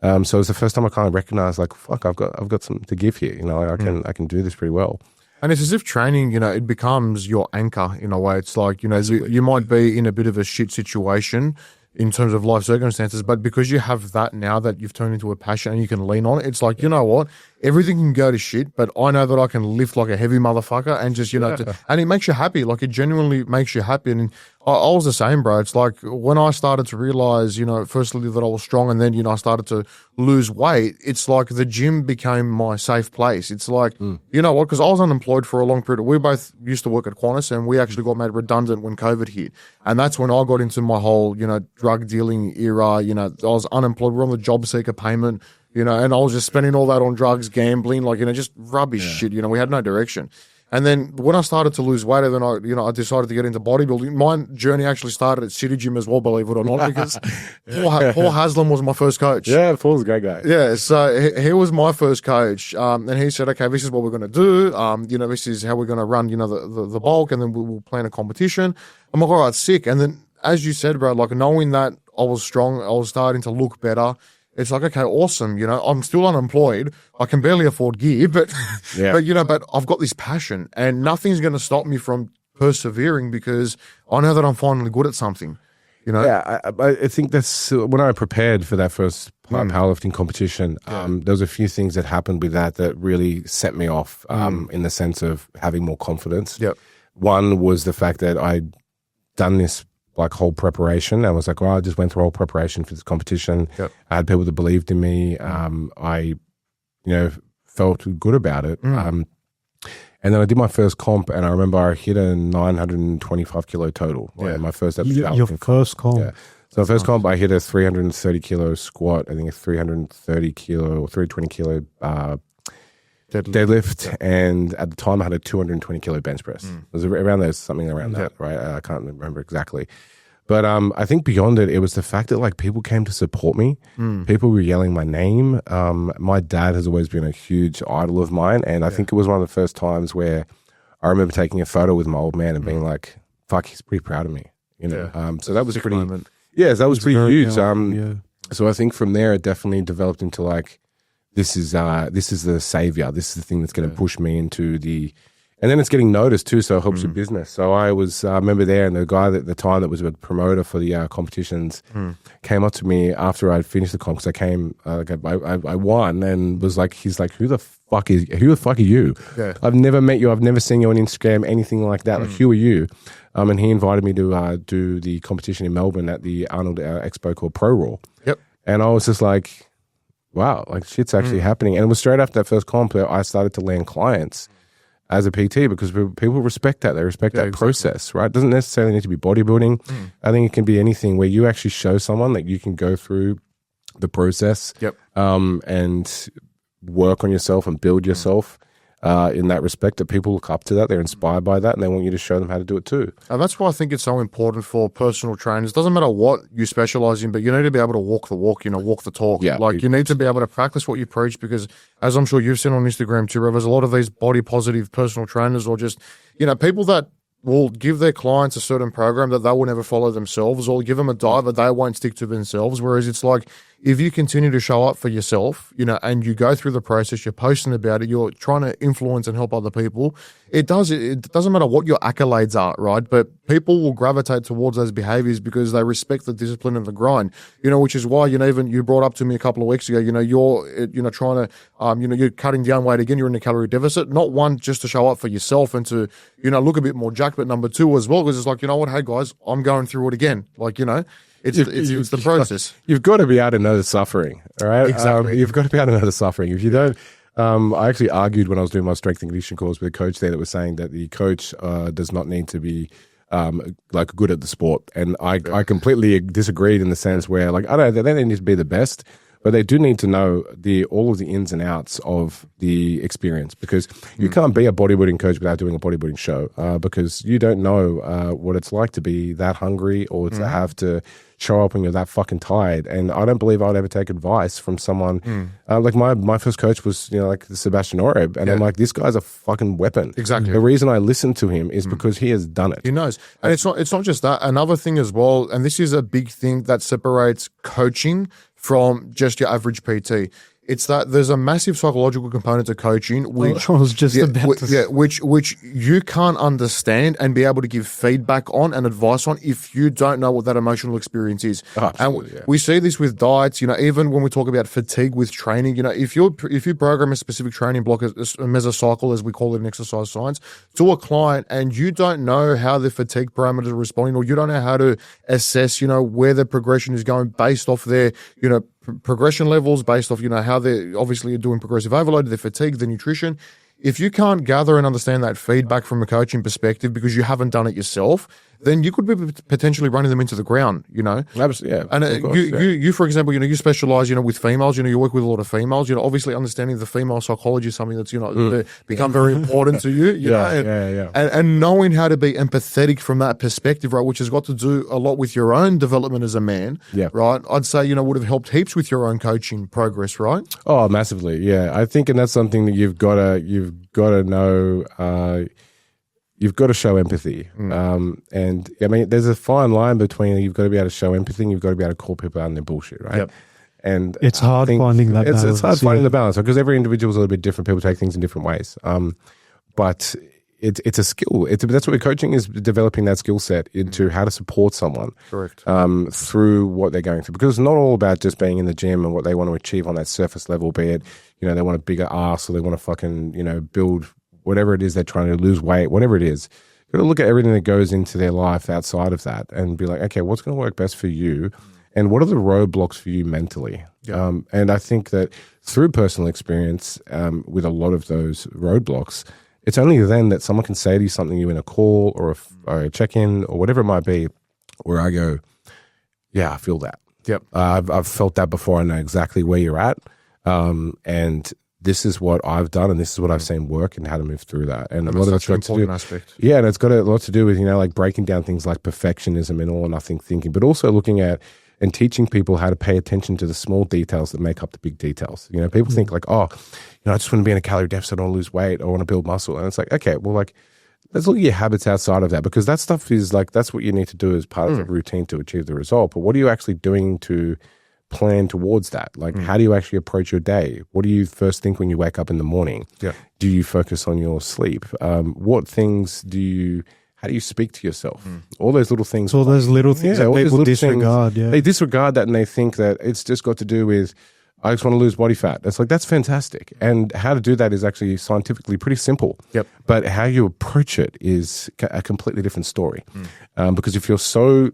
So it's the first time I kind of recognized, like, fuck, I've got something to give here. I can do this pretty well. And it's as if training, it becomes your anchor in a way. It's like, you might be in a bit of a shit situation in terms of life circumstances, but because you have that now that you've turned into a passion and you can lean on it, it's like, you know what? everything can go to shit, but I know that I can lift like a heavy motherfucker and just, and it makes you happy. Like it genuinely makes you happy. And I was the same, bro. It's like when I started to realize, firstly that I was strong and then, I started to lose weight. It's like the gym became my safe place. It's like, you know what? Because I was unemployed for a long period. We both used to work at Qantas and we actually got made redundant when COVID hit. And that's when I got into my whole, drug dealing era. I was unemployed. We're on the job seeker payment. And I was just spending all that on drugs, gambling, like, just rubbish shit. We had no direction. And then when I started to lose weight, then I decided to get into bodybuilding. My journey actually started at City Gym as well, believe it or not, because Paul Haslam was my first coach. Yeah, Paul's a great guy. Yeah, so he was my first coach. And he said, okay, this is what we're going to do. This is how we're going to run, the bulk, and then we'll plan a competition. I'm like, all right, sick. And then, as you said, bro, like knowing that I was strong, I was starting to look better. It's like, okay, awesome. I'm still unemployed. I can barely afford gear, but I've got this passion and nothing's going to stop me from persevering because I know that I'm finally good at something, Yeah, I think that's when I prepared for that first powerlifting competition. There was a few things that happened with that really set me off in the sense of having more confidence. Yep. One was the fact that I'd done this like whole preparation. I was like, I just went through all preparation for this competition. Yep. I had people that believed in me. I, felt good about it. And then I did my first comp, and I remember I hit a 925 kilo total. My first episode. Your first comp. Yeah. So first comp, I hit a 330 kilo squat. I think a 330 kilo or 320 kilo deadlift, and at the time I had a 220 kilo bench press. It was around there, something around that, right? I can't remember exactly. But I think beyond it, it was the fact that like people came to support me. People were yelling my name. My dad has always been a huge idol of mine, and I think it was one of the first times where I remember taking a photo with my old man and being like, "Fuck, he's pretty proud of me." So that was pretty. Moment. Yeah, that was pretty huge. So I think from there it definitely developed into like, this is the savior. This is the thing that's going to push me into the, and then it's getting noticed too. So it helps your business. So I remember there, and the guy at the time that was a promoter for the competitions came up to me after I'd finished the comp, because I won, and was like, he's like, who the fuck are you? Yeah. I've never met you. I've never seen you on Instagram, anything like that. Like, who are you? And he invited me to do the competition in Melbourne at the Arnold Expo called Pro Raw. Yep. And I was just like, wow, like shit's actually happening. And it was straight after that first comp that I started to land clients as a PT, because people respect that. They respect that process, right? It doesn't necessarily need to be bodybuilding. I think it can be anything where you actually show someone that you can go through the process and work on yourself and build yourself in that respect, that people look up to that. They're inspired by that, and they want you to show them how to do it too. And that's why I think it's so important for personal trainers. It doesn't matter what you specialize in, but you need to be able to walk the walk, walk the talk. Yeah, like you need to be able to practice what you preach, because as I'm sure you've seen on Instagram too, there's a lot of these body positive personal trainers, or just, people that will give their clients a certain program that they will never follow themselves, or give them a diet that they won't stick to themselves. Whereas it's like, if you continue to show up for yourself, and you go through the process, you're posting about it, you're trying to influence and help other people, it doesn't matter what your accolades are, right? But people will gravitate towards those behaviors because they respect the discipline and the grind, which is why, even you brought up to me a couple of weeks ago, you're trying to, you're cutting down weight again, you're in a calorie deficit, not one, just to show up for yourself and to, look a bit more jacked, but number two as well, because it's like, hey guys, I'm going through it again. Like, it's the process. You've got to be able to know the suffering, all right? Exactly. You've got to be able to know the suffering. If you don't, I actually argued when I was doing my strength and conditioning course with a coach there that was saying that the coach does not need to be good at the sport. And I completely disagreed in the sense where, like, I don't know, they don't need to be the best, but they do need to know all of the ins and outs of the experience, because you can't be a bodybuilding coach without doing a bodybuilding show, because you don't know what it's like to be that hungry, or to have to show up when you're that fucking tired. And I don't believe I'd ever take advice from someone like my first coach was, like Sebastian Oreb, and I'm like, this guy's a fucking weapon. Exactly. The reason I listen to him is because he has done it. He knows. And it's not just that. Another thing as well, and this is a big thing that separates coaching from just your average PT, It's that there's a massive psychological component to coaching, which I was just about to which you can't understand and be able to give feedback on and advice on if you don't know what that emotional experience is. Absolutely, and we see this with diets. Even when we talk about fatigue with training, if you program a specific training block, a mesocycle as we call it in exercise science, to a client, and you don't know how the fatigue parameters are responding, or you don't know how to assess, where the progression is going based off their, progression levels, based off, how they obviously are doing progressive overload, their fatigue, the nutrition. If you can't gather and understand that feedback from a coaching perspective because you haven't done it yourself, then you could be potentially running them into the ground, Absolutely, yeah. And you, for example, you specialize, with females, you work with a lot of females, obviously understanding the female psychology is something that's, become very important to you, and knowing how to be empathetic from that perspective, right, which has got to do a lot with your own development as a man, right? I'd say, would have helped heaps with your own coaching progress, right? Oh, massively, yeah. I think, and that's something that you've got to know. You've got to show empathy. And I mean, there's a fine line between you've got to be able to show empathy and you've got to be able to call people out on their bullshit, right? Yep. And it's hard finding that balance. It's hard finding the balance because every individual is a little bit different. People take things in different ways. But it's a skill. That's what coaching is, developing that skill set into how to support someone. Correct. Through what they're going through. Because it's not all about just being in the gym and what they want to achieve on that surface level, be it, they want a bigger ass or they want to fucking, build whatever it is they're trying to lose weight, whatever it is. You've got to look at everything that goes into their life outside of that and be like, okay, what's going to work best for you? And what are the roadblocks for you mentally? Yeah. And I think that through personal experience with a lot of those roadblocks, it's only then that someone can say to you something you in a call or a check-in or whatever it might be, where I go, yeah, I feel that. Yep. I've felt that before. I know exactly where you're at. And this is what I've done and this is what I've seen work and how to move through that. And a lot of it's got to do, aspect. Yeah, and it's got a lot to do with, like breaking down things like perfectionism and all or nothing thinking, but also looking at and teaching people how to pay attention to the small details that make up the big details. People think like, I just want to be in a calorie deficit, I want to lose weight, I want to build muscle. And it's like, okay, well, like, let's look at your habits outside of that, because that stuff is like, that's what you need to do as part of the routine to achieve the result. But what are you actually doing to plan towards that? Like, how do you actually approach your day? What do you first think when you wake up in the morning? Yeah. Do you focus on your sleep? What things how do you speak to yourself? All those little things. All those little things that people disregard. They disregard that and they think that it's just got to do with, I just want to lose body fat. It's like, that's fantastic. And how to do that is actually scientifically pretty simple. Yep. But how you approach it is a completely different story. Because if you're so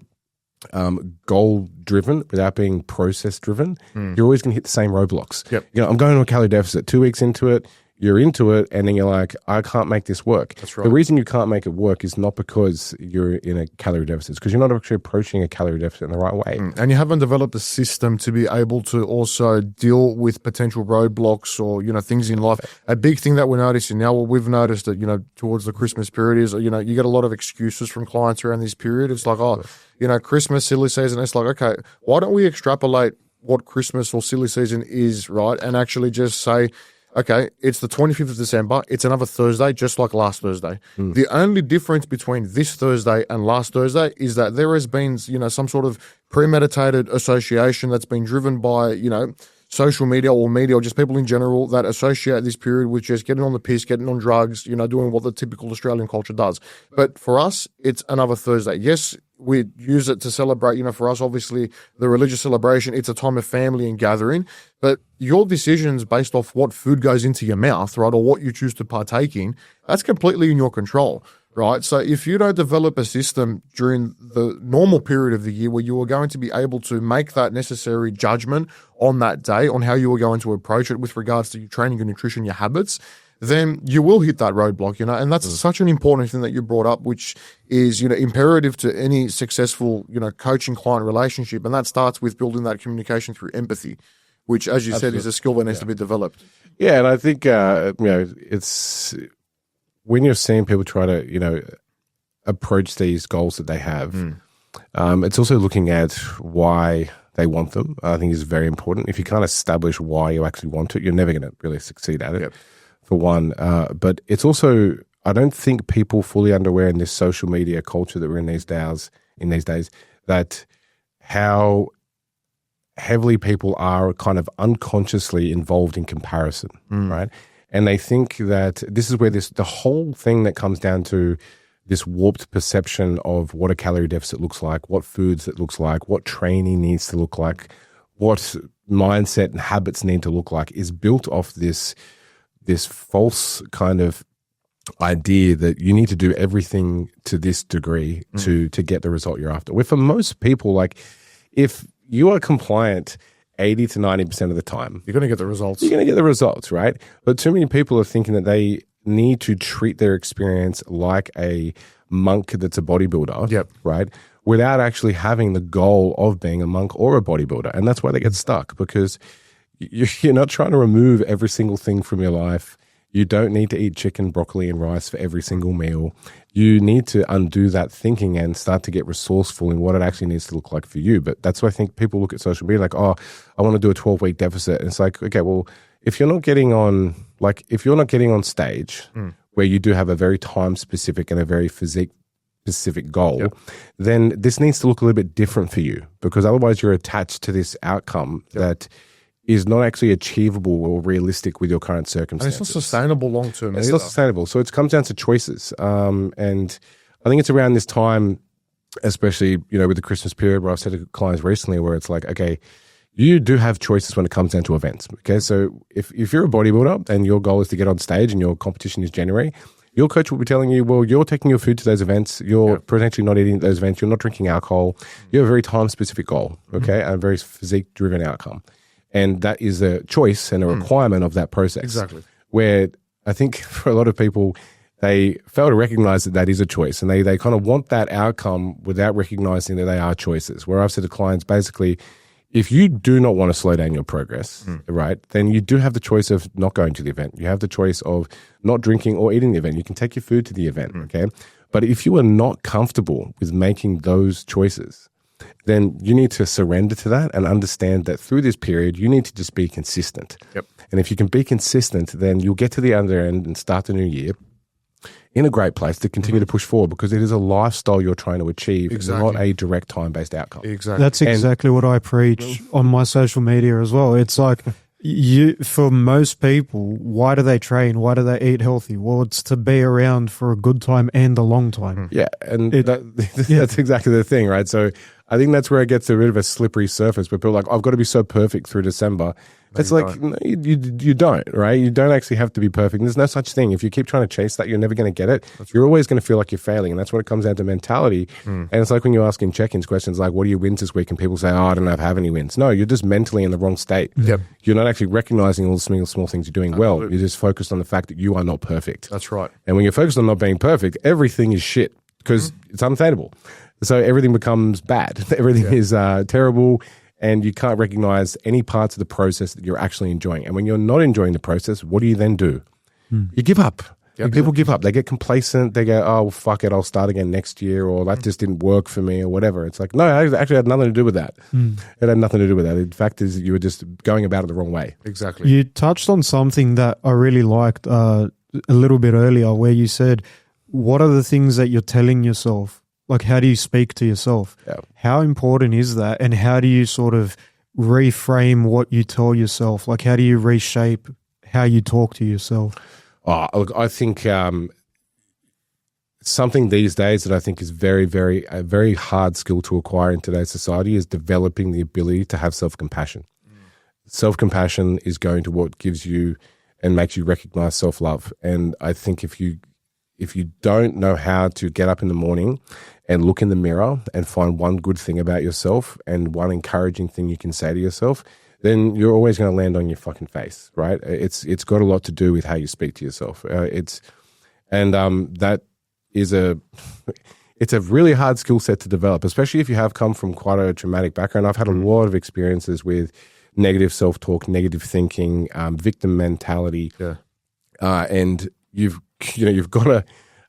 goal driven without being process driven, you're always going to hit the same roadblocks. Yep. I'm going to a calorie deficit. 2 weeks into it, you're into it, and then you're like, I can't make this work. That's right. The reason you can't make it work is not because you're in a calorie deficit, it's because you're not actually approaching a calorie deficit in the right way. And you haven't developed a system to be able to also deal with potential roadblocks or, things in life. A big thing that we're noticing now, we've noticed that, towards the Christmas period is, you get a lot of excuses from clients around this period. It's like, Christmas, silly season. It's like, okay, why don't we extrapolate what Christmas or silly season is, right? And actually just say, okay, it's the 25th of December. It's another Thursday, just like last Thursday. The only difference between this Thursday and last Thursday is that there has been, some sort of premeditated association that's been driven by, social media or media or just people in general that associate this period with just getting on the piss, getting on drugs, doing what the typical Australian culture does. But for us, it's another Thursday. Yes, we use it to celebrate, for us, obviously, the religious celebration. It's a time of family and gathering. But your decisions based off what food goes into your mouth, right, or what you choose to partake in, that's completely in your control, right? So if you don't develop a system during the normal period of the year where you are going to be able to make that necessary judgment on that day on how you are going to approach it with regards to your training, your nutrition, your habits, then you will hit that roadblock, and that's such an important thing that you brought up, which is, imperative to any successful, coaching client relationship. And that starts with building that communication through empathy, which, as you said, is a skill that needs to be developed. Yeah. And I think, it's when you're seeing people try to, approach these goals that they have, it's also looking at why they want them. I think is very important. If you can't establish why you actually want it, you're never going to really succeed at it. Yep. For one, but it's also, I don't think people fully underwear in this social media culture that we're in these days, that how heavily people are kind of unconsciously involved in comparison, right? And they think that this is where the whole thing that comes down to this warped perception of what a calorie deficit looks like, what foods it looks like, what training needs to look like, what mindset and habits need to look like, is built off this false kind of idea that you need to do everything to this degree to get the result you're after. Where for most people, like, if you are compliant 80 to 90% of the time, you're going to get the results. You're going to get the results, right? But too many people are thinking that they need to treat their experience like a monk that's a bodybuilder, right? Without actually having the goal of being a monk or a bodybuilder. And that's why they get stuck, because you're not trying to remove every single thing from your life. You don't need to eat chicken, broccoli, and rice for every single meal. You need to undo that thinking and start to get resourceful in what it actually needs to look like for you. But that's why I think people look at social media like, oh, I want to do a 12-week deficit. And it's like, okay, well, if you're not getting on stage where you do have a very time-specific and a very physique-specific goal, then this needs to look a little bit different for you, because otherwise you're attached to this outcome that is not actually achievable or realistic with your current circumstances. And it's not sustainable long-term. It's not sustainable. So it comes down to choices. And I think it's around this time, especially, with the Christmas period, where I've said to clients recently, where it's like, okay, you do have choices when it comes down to events. Okay, so if you're a bodybuilder and your goal is to get on stage and your competition is January, your coach will be telling you, well, you're taking your food to those events, you're potentially not eating at those events, you're not drinking alcohol, you have a very time-specific goal, okay, and a very physique-driven outcome. And that is a choice and a requirement of that process. Exactly. Where I think for a lot of people, they fail to recognize that is a choice, and they kind of want that outcome without recognizing that they are choices. Where I've said to clients, basically, if you do not want to slow down your progress, right, then you do have the choice of not going to the event. You have the choice of not drinking or eating the event. You can take your food to the event, okay? But if you are not comfortable with making those choices, then you need to surrender to that and understand that through this period, you need to just be consistent. And if you can be consistent, then you'll get to the other end and start the new year in a great place to continue to push forward, because it is a lifestyle you're trying to achieve, not a direct time-based outcome. Exactly. That's exactly what I preach on my social media as well. It's like, for most people, why do they train? Why do they eat healthy? Well, it's to be around for a good time and a long time. Yeah, and that's exactly the thing, right? So I think that's where it gets a bit of a slippery surface, where people are like, I've got to be so perfect through December. It's like, no, you don't, right? You don't actually have to be perfect. There's no such thing. If you keep trying to chase that, you're never going to get it. You're always going to feel like you're failing. And that's when it comes down to mentality. And it's like when you ask in check-ins questions like, what are your wins this week? And people say, oh, I don't have any wins. No, you're just mentally in the wrong state. You're not actually recognizing all the small things you're doing well. You're just focused on the fact that you are not perfect. That's right. And when you're focused on not being perfect, everything is shit, because it's unattainable. So everything becomes bad. Everything is terrible. And you can't recognize any parts of the process that you're actually enjoying. And when you're not enjoying the process, what do you then do? You give up. People give up. They get complacent. They go, oh, well, fuck it, I'll start again next year, or that just didn't work for me, or whatever. It's like, no, it actually had nothing to do with that. It had nothing to do with that. The fact is, you were just going about it the wrong way. Exactly. You touched on something that I really liked a little bit earlier, where you said, what are the things that you're telling yourself? Like, how do you speak to yourself? How important is that? And how do you sort of reframe what you tell yourself? Like, how do you reshape how you talk to yourself? Oh, look, I think something these days that I think is a very hard skill to acquire in today's society is developing the ability to have self-compassion. Self-compassion is going to what gives you and makes you recognize self-love. And I think if you don't know how to get up in the morning and look in the mirror and find one good thing about yourself and one encouraging thing you can say to yourself, then you're always going to land on your fucking face, right? It's got a lot to do with how you speak to yourself. That is it's a really hard skill set to develop, especially if you have come from quite a traumatic background. I've had a lot of experiences with negative self-talk, negative thinking, victim mentality, and you've got to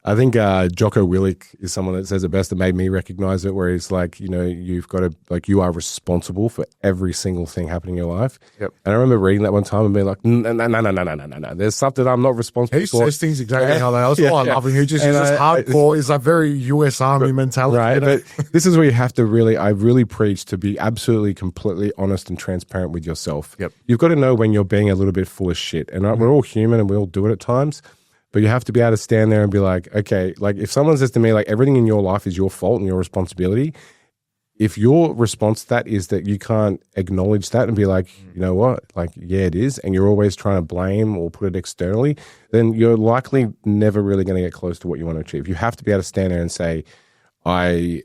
I think Jocko Willink is someone that says it best that made me recognize it, where he's like, you've got to, like, you are responsible for every single thing happening in your life. Yep. And I remember reading that one time and being like, no. There's something I'm not responsible He for. says things exactly how they are. That's why I love him. He's just hardcore. It's a very US Army mentality. Right. But this is where you have to I really preach to be absolutely, completely honest and transparent with yourself. Yep. You've got to know when you're being a little bit full of shit. And we're all human and we all do it at times. But you have to be able to stand there and be like, okay, like if someone says to me, like, everything in your life is your fault and your responsibility, if your response to that is that you can't acknowledge that and be like, you know what, like, yeah, it is, and you're always trying to blame or put it externally, then you're likely never really going to get close to what you want to achieve. You have to be able to stand there and say, I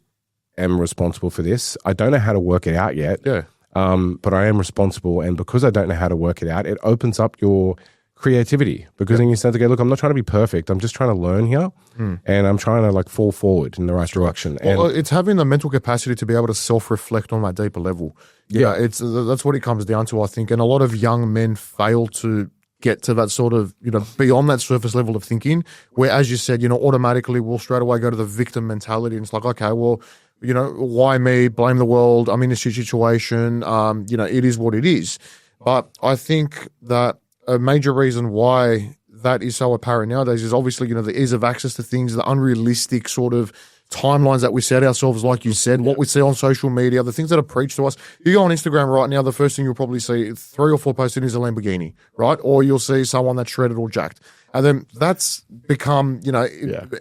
am responsible for this. I don't know how to work it out yet, but I am responsible. And because I don't know how to work it out, it opens up your creativity, because then you start to go, look, I'm not trying to be perfect. I'm just trying to learn here, and I'm trying to, like, fall forward in the right direction. Well, and it's having the mental capacity to be able to self-reflect on that deeper level. That's what it comes down to, I think. And a lot of young men fail to get to that sort of, beyond that surface level of thinking, where, as you said, automatically we'll straight away go to the victim mentality. And it's like, okay, well, why me? Blame the world. I'm in this situation. It is what it is. But I think that a major reason why that is so apparent nowadays is obviously, the ease of access to things, the unrealistic sort of timelines that we set ourselves, like you said, what we see on social media, the things that are preached to us. You go on Instagram right now, the first thing you'll probably see 3 or 4 posted is a Lamborghini, right? Or you'll see someone that's shredded or jacked. And then that's become,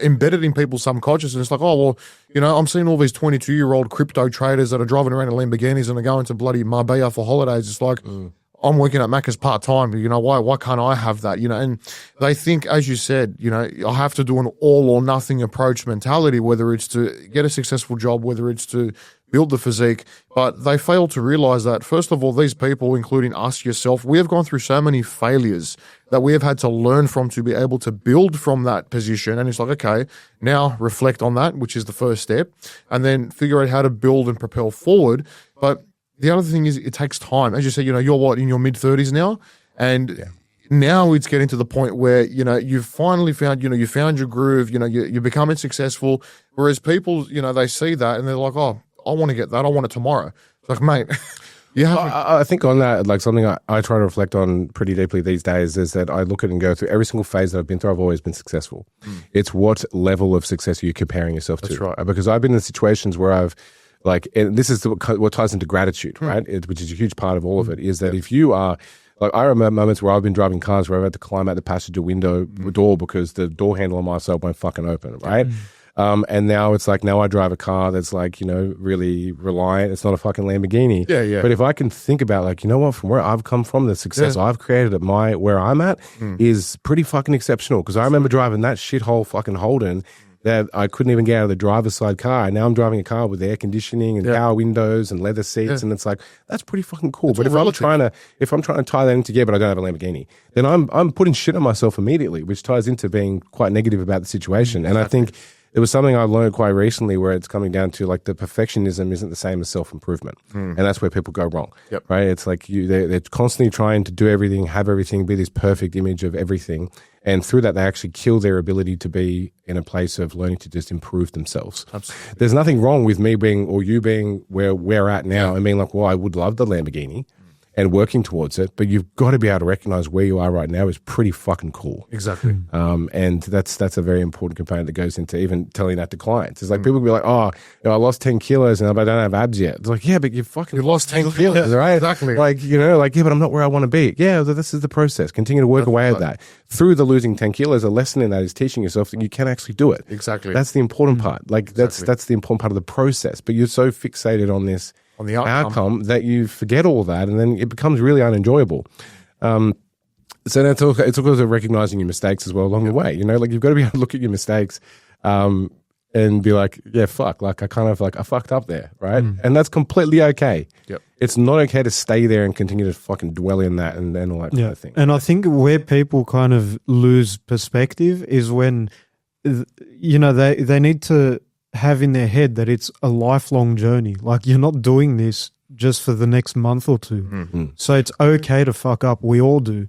embedded in people's subconscious. And it's like, oh, well, I'm seeing all these 22-year-old crypto traders that are driving around in Lamborghinis and are going to bloody Marbella for holidays. It's like, I'm working at Macca's part-time, why can't I have that? And they think, as you said, I have to do an all or nothing approach mentality, whether it's to get a successful job, whether it's to build the physique, but they fail to realize that, first of all, these people, including us, yourself, we have gone through so many failures that we have had to learn from to be able to build from that position. And it's like, okay, now reflect on that, which is the first step, and then figure out how to build and propel forward. But the other thing is, it takes time. As you said, you're what, in your mid-30s now? And now it's getting to the point where, you've finally found, you found your groove, you're becoming successful. Whereas people, they see that and they're like, oh, I want to get that. I want it tomorrow. It's like, mate, you haven't. I think on that, like, something I try to reflect on pretty deeply these days is that I look at and go through every single phase that I've been through. I've always been successful. It's what level of success are you comparing yourself to? That's right. Because I've been in situations where I've, like, and this is what ties into gratitude, right? Which is a huge part of all of it, is that if you are, like, I remember moments where I've been driving cars where I've had to climb out the passenger window door because the door handle on my cell won't fucking open, right? And now it's like, now I drive a car that's like, really reliant. It's not a fucking Lamborghini. Yeah. But if I can think about, like, what, from where I've come from, the success I've created at where I'm at is pretty fucking exceptional. Because I remember driving that shithole fucking Holden that I couldn't even get out of the driver's side car. And now I'm driving a car with air conditioning and power windows and leather seats. And it's like, that's pretty fucking cool. But if I'm trying to tie that in together, but I don't have a Lamborghini, then I'm putting shit on myself immediately, which ties into being quite negative about the situation. And I think it was something I learned quite recently, where it's coming down to, like, the perfectionism isn't the same as self-improvement. And that's where people go wrong, right? It's like they're constantly trying to do everything, have everything, be this perfect image of everything. And through that, they actually kill their ability to be in a place of learning to just improve themselves. Absolutely. There's nothing wrong with me being, or you being, where we're at now and being like, well, I would love the Lamborghini and working towards it, but you've got to be able to recognize where you are right now is pretty fucking cool. Exactly. And that's a very important component that goes into even telling that to clients. It's like people will be like, oh, I lost 10 kilos and I don't have abs yet. It's like, yeah, but you lost 10 kilos, right? Exactly. Like, yeah, but I'm not where I want to be. Yeah, this is the process. Continue to work away at that. Through the losing 10 kilos, a lesson in that is teaching yourself that you can actually do it. Exactly. That's the important part. Like, that's the important part of the process. But you're so fixated on this, on the outcome, that you forget all that, and then it becomes really unenjoyable. So it's also recognizing your mistakes as well along the way. Like, you've got to be able to look at your mistakes and be like, yeah, fuck, like, I fucked up there, right? And that's completely okay. Yep. It's not okay to stay there and continue to fucking dwell in that and all that kind of thing. And I think where people kind of lose perspective is when, they need to have in their head that it's a lifelong journey. Like, you're not doing this just for the next month or two. So it's okay to fuck up. We all do.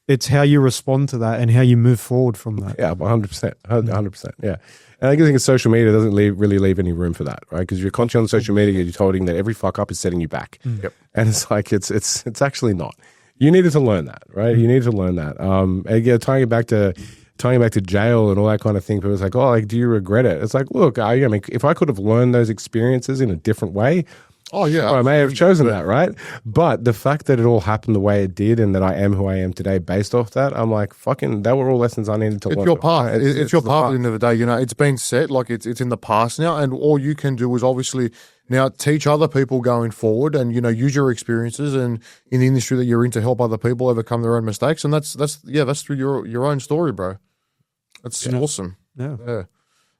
It's how you respond to that and how you move forward from that. Yeah, 100%. 100%. Yeah. And I think social media doesn't really leave any room for that, right? Because you're constantly on social media, you're told that every fuck up is setting you back. Yep. And it's like, it's actually not. You needed to learn that, right? You needed to learn that. And again, tying it back to jail and all that kind of thing, but it's like, oh, like, do you regret it? It's like, look, I mean, if I could have learned those experiences in a different way, oh yeah, I may have chosen that, right? But the fact that it all happened the way it did and that I am who I am today based off that, I'm like, fucking, that were all lessons I needed to learn. It's your path. It's your path at the end of the day. You know, it's been set, like it's in the past now, and all you can do is obviously now teach other people going forward, and you know, use your experiences and in the industry that you're in to help other people overcome their own mistakes, and that's through your own story, bro. That's awesome. Yeah.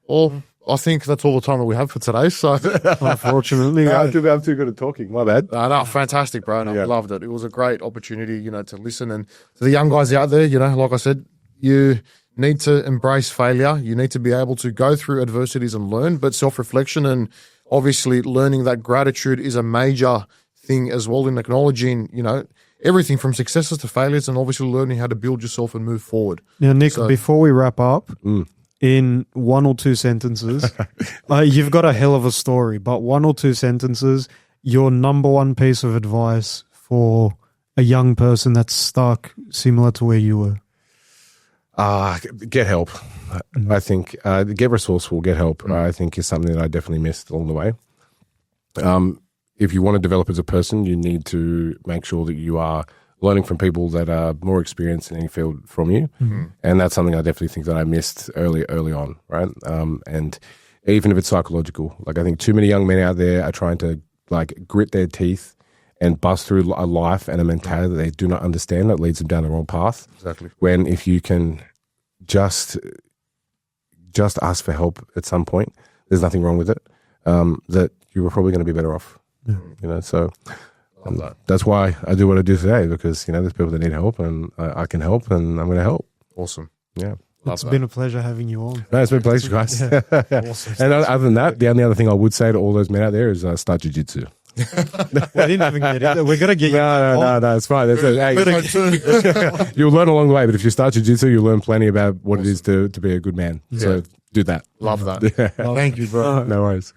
Well, I think that's all the time that we have for today. So, unfortunately, I'm too good at talking. My bad. No, fantastic, bro. And I loved it. It was a great opportunity, you know, to listen. And to the young guys out there, you know, like I said, you need to embrace failure. You need to be able to go through adversities and learn, but self-reflection and obviously learning that gratitude is a major thing as well in acknowledging, you know, everything from successes to failures, and obviously learning how to build yourself and move forward. Now, Nick, before we wrap up, in 1 or 2 sentences, you've got a hell of a story, but 1 or 2 sentences, your number one piece of advice for a young person that's stuck similar to where you were. Get help. I think get resourceful, get help, I think is something that I definitely missed along the way. If you want to develop as a person, you need to make sure that you are learning from people that are more experienced in any field from you. And that's something I definitely think that I missed early on, right? And even if it's psychological, like I think too many young men out there are trying to like grit their teeth and bust through a life and a mentality that they do not understand that leads them down the wrong path. Exactly. When if you can just ask for help at some point, there's nothing wrong with it, that you were probably going to be better off. You know, so that's why I do what I do today, because, you know, there's people that need help and I can help and I'm going to help. Awesome. Yeah. It's been a pleasure having you on. No, it's been a pleasure, guys. Awesome. And other than that, the only other thing I would say to all those men out there is start jiu-jitsu. We didn't even get it. We're going to get you. No, it's fine. Hey, you'll learn along the way, but if you start jiu-jitsu, you'll learn plenty about what it is to be a good man. So do that. Love that. Thank you, bro. No worries.